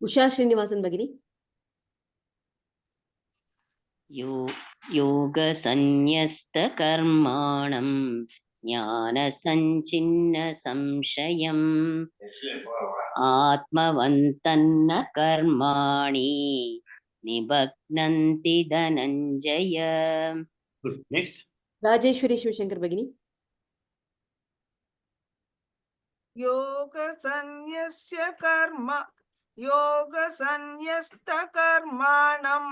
Usha Srinivasan Bhagini. योगसन्न्यस्तकर्माणं ज्ञानसञ्छिन्नसंशयम् आत्मवन्तन्न कर्माणि निबध्नन्ति Dhananjaya. good. Next, Rajeshwari Shivashankar Bhagini. योगसंन्यस्तकर्माणं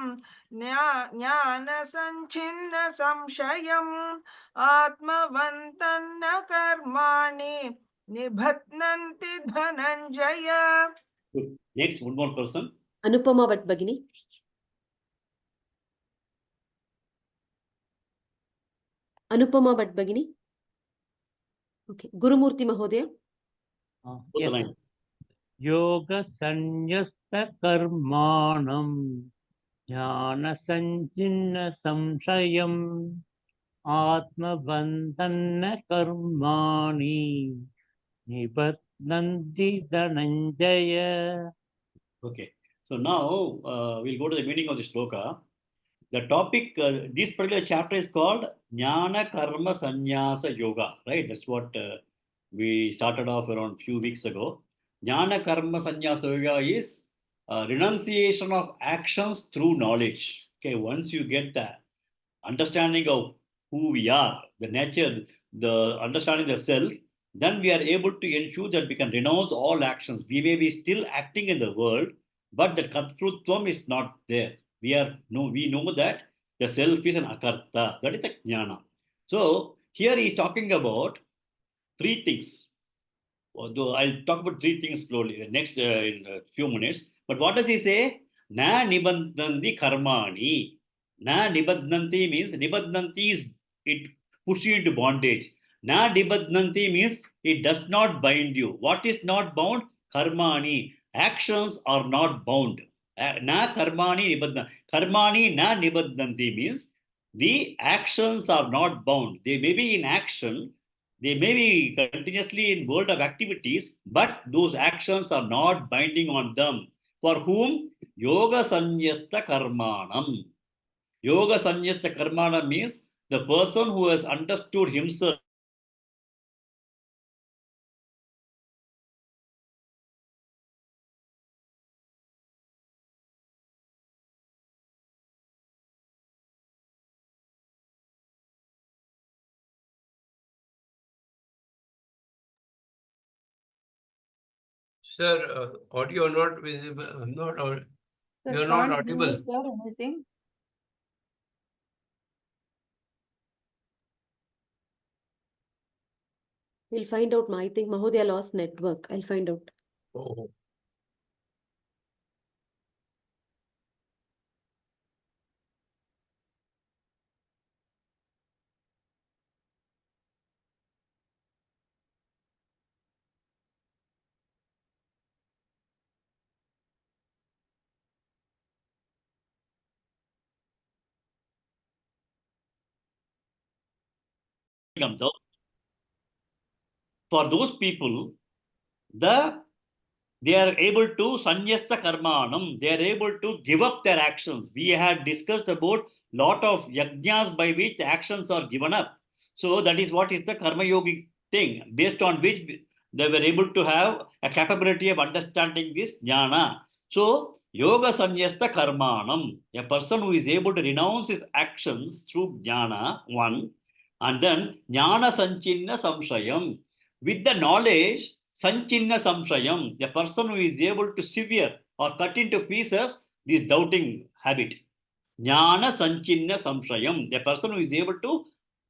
ज्ञानसञ्छिन्नसंशयम् आत्मवन्तन्न कर्माणि निबध्नन्ति Dhananjaya. good. Next, one more person. Anupama Bhatt Bhagini. Anupama Bhatt Bhagini. Okay. Gurumurthy Mahodaya. Both the Yes, sir. lines. योगसंन्यस्तकर्माणं ज्ञानसञ्चिन्नसंशयम् आत्मवन्तन्न कर्माणि निबध्नन्ति Dhananjaya. Okay. So now we'll go to the meaning of the shloka. The topic, this particular chapter is called Jnana Karma Sannyasa Yoga, right? That's what we started off around few weeks ago. Jnana Karma Sannyasa Yoga is renunciation of actions through knowledge. Okay, once you get the understanding of who we are, the nature, the understanding the self, then we are able to ensure that we can renounce all actions. We may be still acting in the world, but the kartrutvam is not there. We know that the self is an akarta. That is the jnana. So here he is talking about three things. Although I'll talk about three things slowly next in a few minutes. But what does he say? Na nibandhanti karmani. Na nibadnanti means nibadnanti is it puts you into bondage. Na nibadnanti means it does not bind you. What is not bound? Karmani. Actions are not bound. Na karmani nibadna. Karmani na nibadnanti means the actions are not bound. They may be in action, they may be continuously in world of activities, but those actions are not binding on them. For whom? Yoga Sanyasta Karmanam. Yoga Sanyasta Karmanam means the person who has understood himself Sir, audio not visible. Not Sir, you're not can't hear, audible. sir, anything? We'll find out. I think Mahodaya lost network. I'll find out. Oh. For those people, they are able to sanyasta karmanam. They are able to give up their actions. We had discussed about lot of yajnas by which actions are given up. So that is what is the karma yogic thing, based on which they were able to have a capability of understanding this jnana. So yoga sanyasta karmanam, a person who is able to renounce his actions through jnana, one, and then jnana sanchinna samshayam, with the knowledge. Sanchinna samshayam, the person who is able to sever or cut into pieces this doubting habit. Jnana sanchinna samshayam, the person who is able to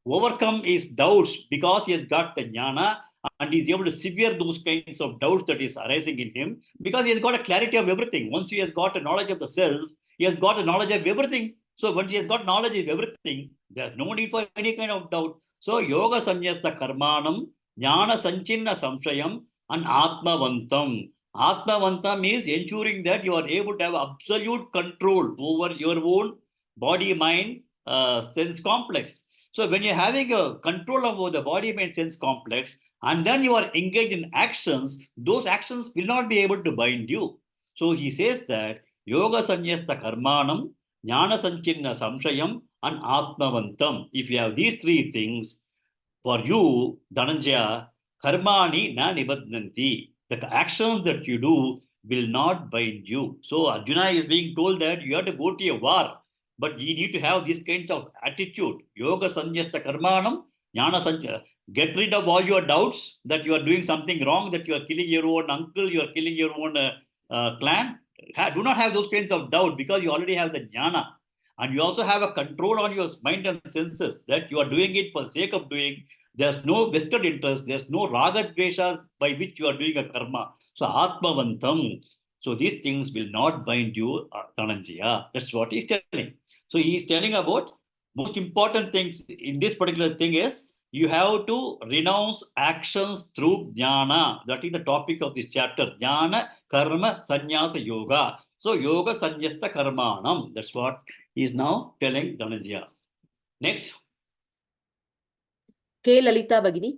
overcome his doubts because he has got the jnana and is able to sever those kinds of doubts that is arising in him because he has got a clarity of everything. Once he has got a knowledge of the self, he has got a knowledge of everything. So once he has got knowledge of everything, there's no need for any kind of doubt. So yoga sanyasta karmanam, jnana sanchinna samshayam, and atmavantam. Atmavantam is ensuring that you are able to have absolute control over your own body, mind, sense complex. So when you're having a control over the body, mind, sense complex, and then you are engaged in actions, those actions will not be able to bind you. So he says that yoga sanyasta karmanam, jnana sanchinna samshayam, and atmavantam. If you have these three things, for you, Dhananjaya, karmani na nibadnanti. The actions that you do will not bind you. So Arjuna is being told that you have to go to a war, but you need to have these kinds of attitude. Yoga sanyasta karmanam, jnana sanjaya. Get rid of all your doubts that you are doing something wrong, that you are killing your own uncle, you are killing your own clan. Do not have those kinds of doubt because you already have the jnana. And you also have a control on your mind and senses that you are doing it for the sake of doing. There's no vested interest, there's no raga dveshas by which you are doing a karma. So atmavantam. So these things will not bind you, Dhananjaya. That's what he's telling. So he's telling about most important things in this particular thing is you have to renounce actions through jnana. That is the topic of this chapter. Jnana, karma, sannyasa, yoga. So yoga sannyasta karmanam. That's what he is now telling Dhananjaya. Next. K. Lalita Bhagini.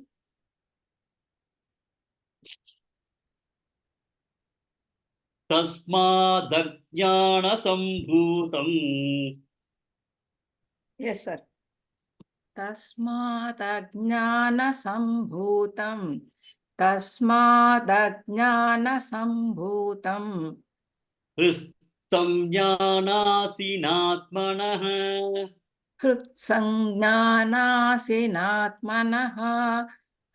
Tasmadajnanasambhutam. Yes, sir. Tasmadajnanasambhutam. Tasmadajnanasambhutam. Hristam jnanasinatmanah. Hritsanjnanasinatmanah.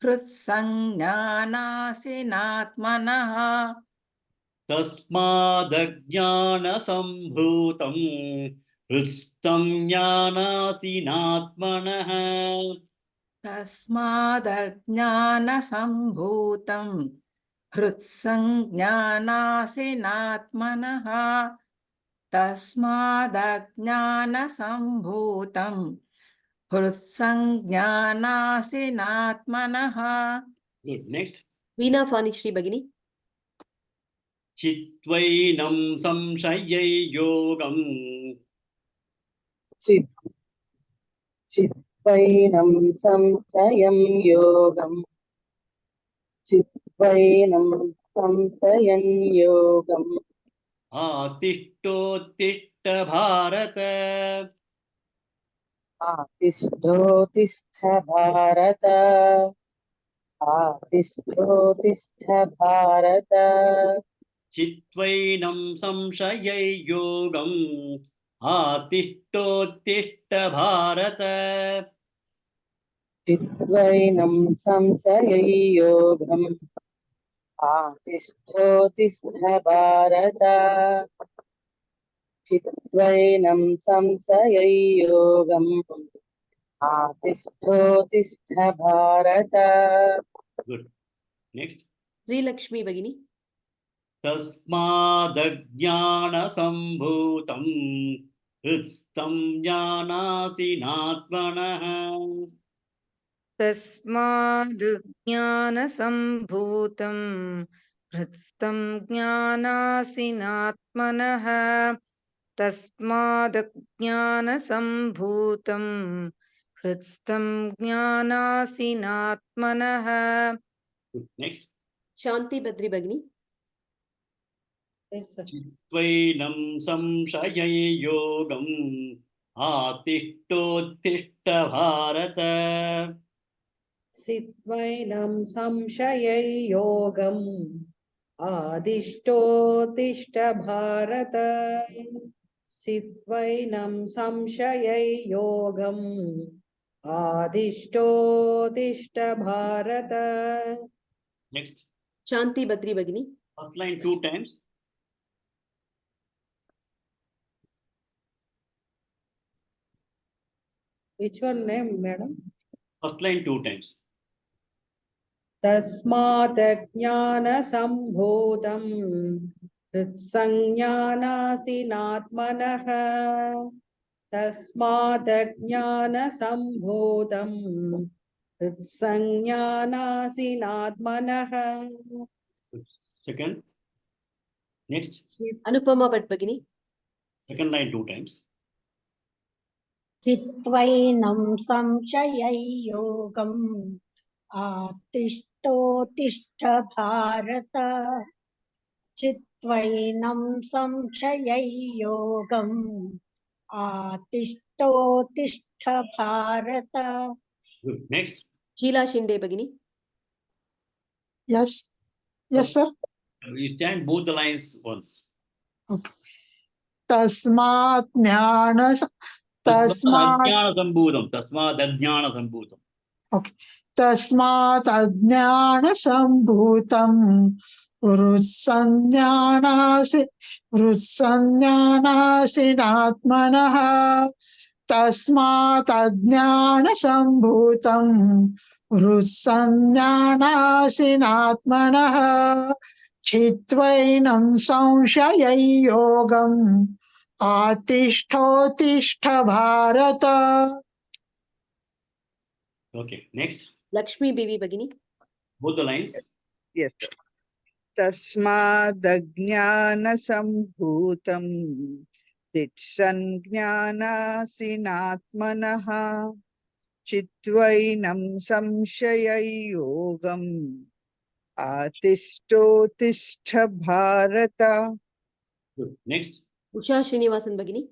Hritsanjnanasinatmanah. Tasmadajnanasambhutam. Hristam jnanasinatmanah. Tasmadajnanasambhutam. Hritsanjnanasinatmanah. Tasmadajnanasambhutam. Hritsanjnanasinatmanah. Good. Next. Veena Fanishri Bhagini. Chitvainam samshayai yogam. चित्वैनं संशयं योगम् चित्वैनं संशयं योगम् Atishtotisht bharata. आतिष्ठोतिष्ठ Bharata आतिष्ठोतिष्ठ Bharata Chitvainam samshayai yogam. Atishtotisht bharata. चित्वैनं संशयं योगम् आतिष्ठोतिष्ठ Bharata चित्वैनं संशययोगम् आतिष्ठोतिष्ठ Bharata. Good. Next. Sri Lakshmi Bhagini. तस्मादज्ञानसम्भूतं हृत्स्थं ज्ञानासीनात्मनः तस्माद्ज्ञानसम्भूतं हृत्स्थं ज्ञानासिनात्मनः तस्मादज्ञानसम्भूतं हृत्स्थं ज्ञानासिनात्मनः. Next. Shanti Badri Bhagini. चित्वैनं संशययोगम् आतिष्ठोत्तिष्ठ Bharata सिद्वैनं संशययोगम् आदिष्टोत्तिष्ठ Bharata सिद्वैनं संशययोगम् आदिष्टोत्तिष्ठ Bharata. Next. Shanti Badri Bhagini. First line 2 times. Which one name, madam? First line 2 times. तस्मात् ज्ञानसम्भूतं हृत्संज्ञानासिनात्मनः तस्मात् ज्ञानसम्भूतं हृत्संज्ञानासिनात्मनः. Second. Next. Anupama Bhatt Bhagini. Second line 2 times. चित्वैनं संशययोगम् आतिष्ठोतिष्ठ Bharata चित्वैनं संशययोगम् आतिष्ठोतिष्ठ Bharata. Good. Next. Sheila Shinde Bhagini. Yes. Yes, sir. You stand both the lines once. Okay. Tasmat jnana tasmat. Ajnana-sambhutam. Tasmad-ajnana-sambhutam. Okay. Tasmat ajnana sambhutam Vrutsanjnanasinatmanah Tasmat ajnana sambhutam Vrutsanjnanasinatmanah Chitvainam samshayayogam Atishthotishth Bharata. Okay. Next. Lakshmi Devi Bhagini. Both the lines. Yes. तस्मादज्ञानसम्भूतं दित्सञ्ज्ञानासिनात्मनः चित्वैनं संशययोगम् आतिष्ठोतिष्ठ Bharata. Good. Next. Usha Srinivasan Bhagini.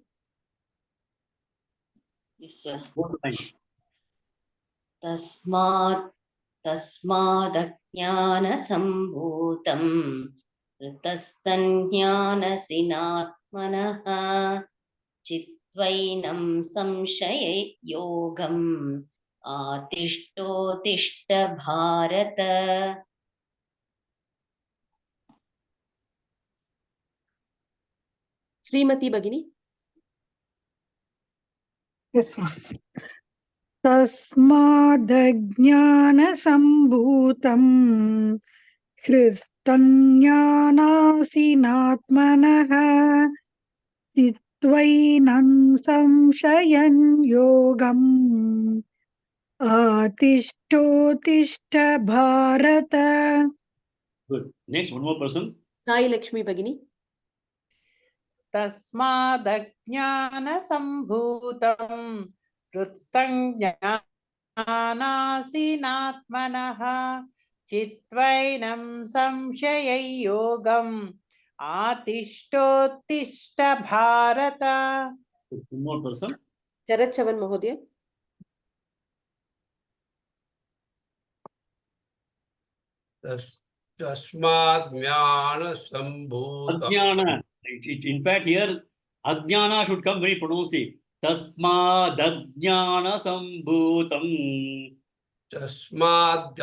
Yes, sir. Both the lines. तस्मादज्ञानसम्भूतं हृतस्तञ्ज्ञानसिनात्मनः चित्वैनं संशययोगम् आतिष्ठोतिष्ठ Bharata. Srimati Bhagini. Yes, ma'am. तस्मादज्ञानसम्भूतं हृत्संज्ञानासिनात्मनः चित्वैनं संशयं योगम् आतिष्ठोतिष्ठ Bharata. Good. Next. One more person. Sai Lakshmi Bhagini. तस्मादज्ञानसम्भूतं हृत्संज्ञानासिनात्मनः चित्वैनं संशययोगम् आतिष्ठोत्तिष्ठ Bharata. One more person. Sharat Chavan Mahodaya. Tasmat jnana-sambhutam. Ajnana. In fact, here Ajnana should come very pronouncedly. Tasmad-ajnana-sambhutam. तस्माद्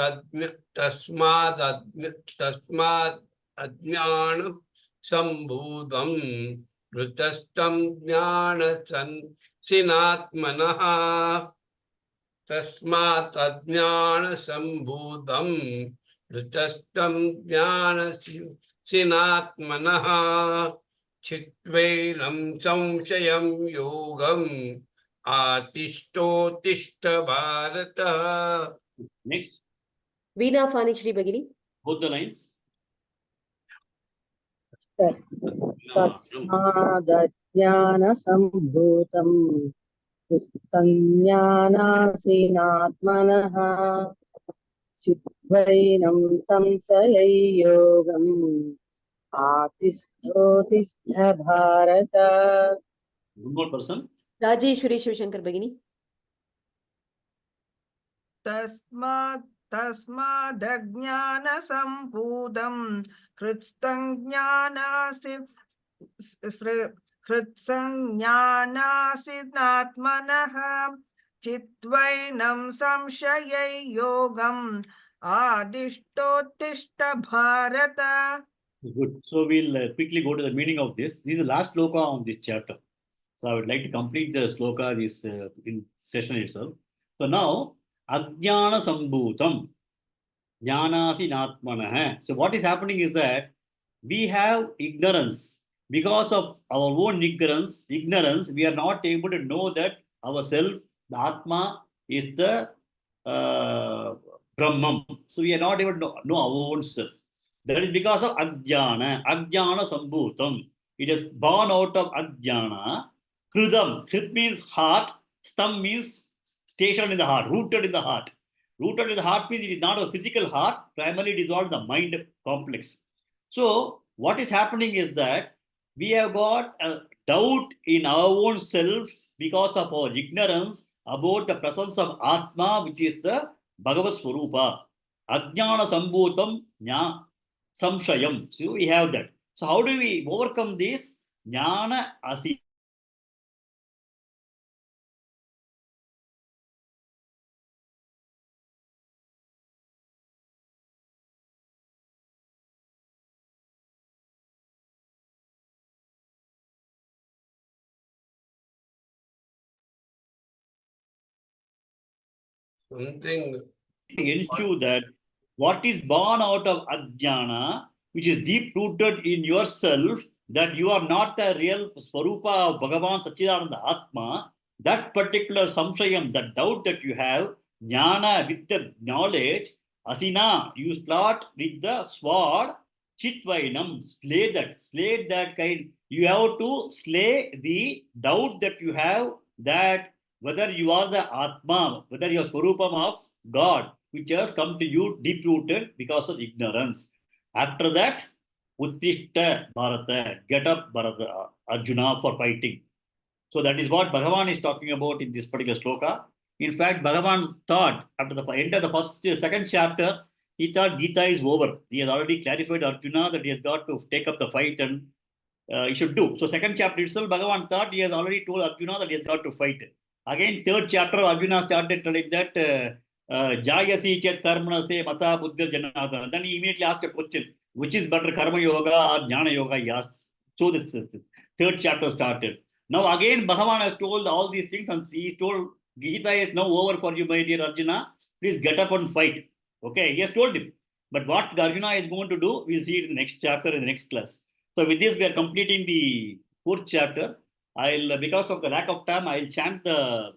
अज्ञानं सम्भूतं वृतस्तं ज्ञानसंसिनात्मनः तस्मात् अज्ञानसम्भूतं वृतस्तं ज्ञानसिनात्मनः चित्वैनं संशयं योगम् आतिष्ठोतिष्ठ Bharata. Next, Veena Fani Shri Bhagini. both the lines. तस्मादज्ञानसम्भूतं ज्ञानासीनात्मनः चिद्वैनं संशययोगम् आतिष्ठोतिष्ठ Bharata. One more person. Rajeshwari Shivashankar Bhagini. तस्मादज्ञानसम्भूतं हृत्संज्ञानासिनात्मनः चित्वैनं संशययोगम् आदिष्टोत्तिष्ठ Bharata. Good. So we'll quickly go to the meaning of this. This is the last sloka on this chapter. So I would like to complete the sloka this in session itself. So now, Ajnana Sambhutam, Jnanasi Natmanah. So what is happening is that we have ignorance. Because of our own ignorance, we are not able to know that ourself, the Atma, is the Brahman. So we are not able to know our own self. That is because of Ajnana, Ajnana Sambhutam. It is born out of Ajnana. Krudam, Krit means heart, Stam means stationed in the heart, rooted in the heart. Rooted in the heart means it is not a physical heart, primarily it is all the mind complex. So what is happening is that we have got a doubt in our own self because of our ignorance about the presence of Atma, which is the Bhagavad Swarupa. Ajnana Sambhutam Jna Samshayam. So we have that. So how do we overcome this? Jnana Asi. Something Ensure that what is born out of Ajnana, which is deep rooted in yourself, that you are not the real Swarupa of Bhagavan Sachidananda Atma, that particular samshayam, the doubt that you have, Jnana with the knowledge, Asina, you start with the sword, Chitvainam, slay that kind. You have to slay the doubt that you have that whether you are the Atma, whether you are Swarupam of God, which has come to you deep rooted because of ignorance. After that, Uttishta Bharata, get up Bharata, Arjuna for fighting. So that is what Bhagavan is talking about in this particular sloka. In fact, Bhagavan thought after the end of the second chapter, he thought Gita is over. He has already clarified Arjuna that he has got to take up the fight and he should do. So second chapter itself, Bhagavan thought he has already told Arjuna that he has got to fight. Again, third chapter, Arjuna started telling that Jayasi chet karmanaste mata buddhir janadana. Then he immediately asked a question, which is better, karma yoga or jnana yoga? He asked. So the third chapter started. Now again, Bhagavan has told all these things and he told Gita is now over for you, my dear Arjuna. Please get up and fight. Okay, he has told him. But what Arjuna is going to do, we'll see it in the next chapter, in the next class. So with this, we are completing the fourth chapter. Because of the lack of time, I'll chant the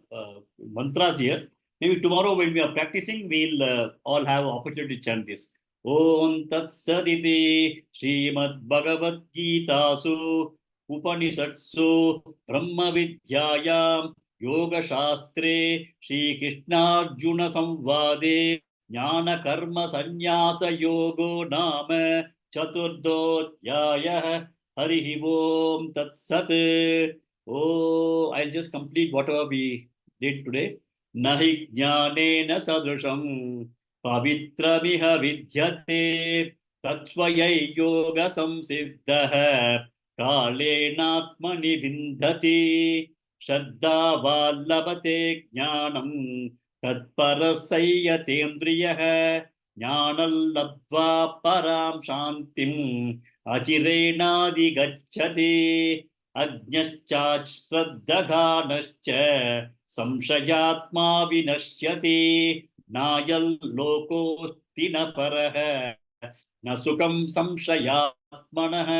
mantras here. Maybe tomorrow when we are practicing, we'll all have opportunity to chant this. Om Tat Saditi Shrimad Bhagavad Gita Su Upanishatsu Brahma Vidyayam Yoga Shastre Shri Krishna Arjuna Samvade Jnana Karma Sannyasa Yogo Nama Chaturdodhyaya Harihi Om Tat Sat. Oh, I'll just complete whatever we did today. Nahi jnanena sadrusham pavitramiha vidyate tatvayai yoga samsiddha kalenatmani vindhati shraddha vallabate jnanam तत्परसंयतेन्द्रियः ज्ञानल्लब्ध्वा परां शान्तिम् अचिरेणाधिगच्छति अज्ञश्चाश्रद्धधानश्च संशयात्मा विनश्यति नायल्लोकोऽस्ति न परः न सुखं संशयात्मनः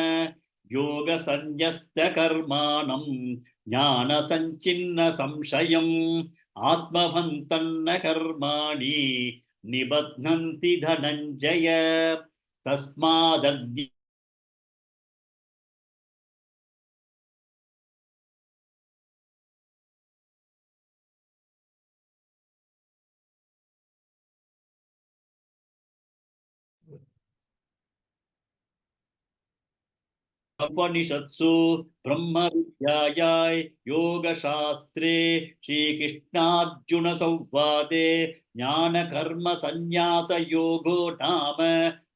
योगसंन्यस्तकर्माणं ज्ञानसञ्चिन्न संशयम् आत्मभन्तन्न कर्माणि निबध्नन्ति धनञ्जय तस्मादग्नि उपनिषत्सु ब्रह्मविद्यायां योगशास्त्रे श्रीकृष्णार्जुनसंवादे ज्ञानकर्मसन्न्यासयोगो नाम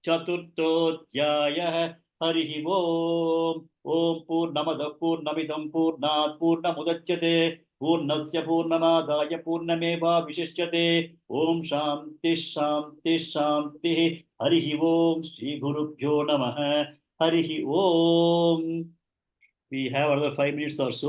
चतुर्थोऽध्यायः। हरिः ओम्। ॐ पूर्णमदः पूर्णमिदं पूर्णात् पूर्णमुदच्यते पूर्णस्य पूर्णमादाय पूर्णमेवावशिष्यते। ॐ शान्तिः शान्तिः शान्तिः। हरिः ओम्। श्रीगुरुभ्यो नमः। Harihi Om. We have another 5 minutes or so.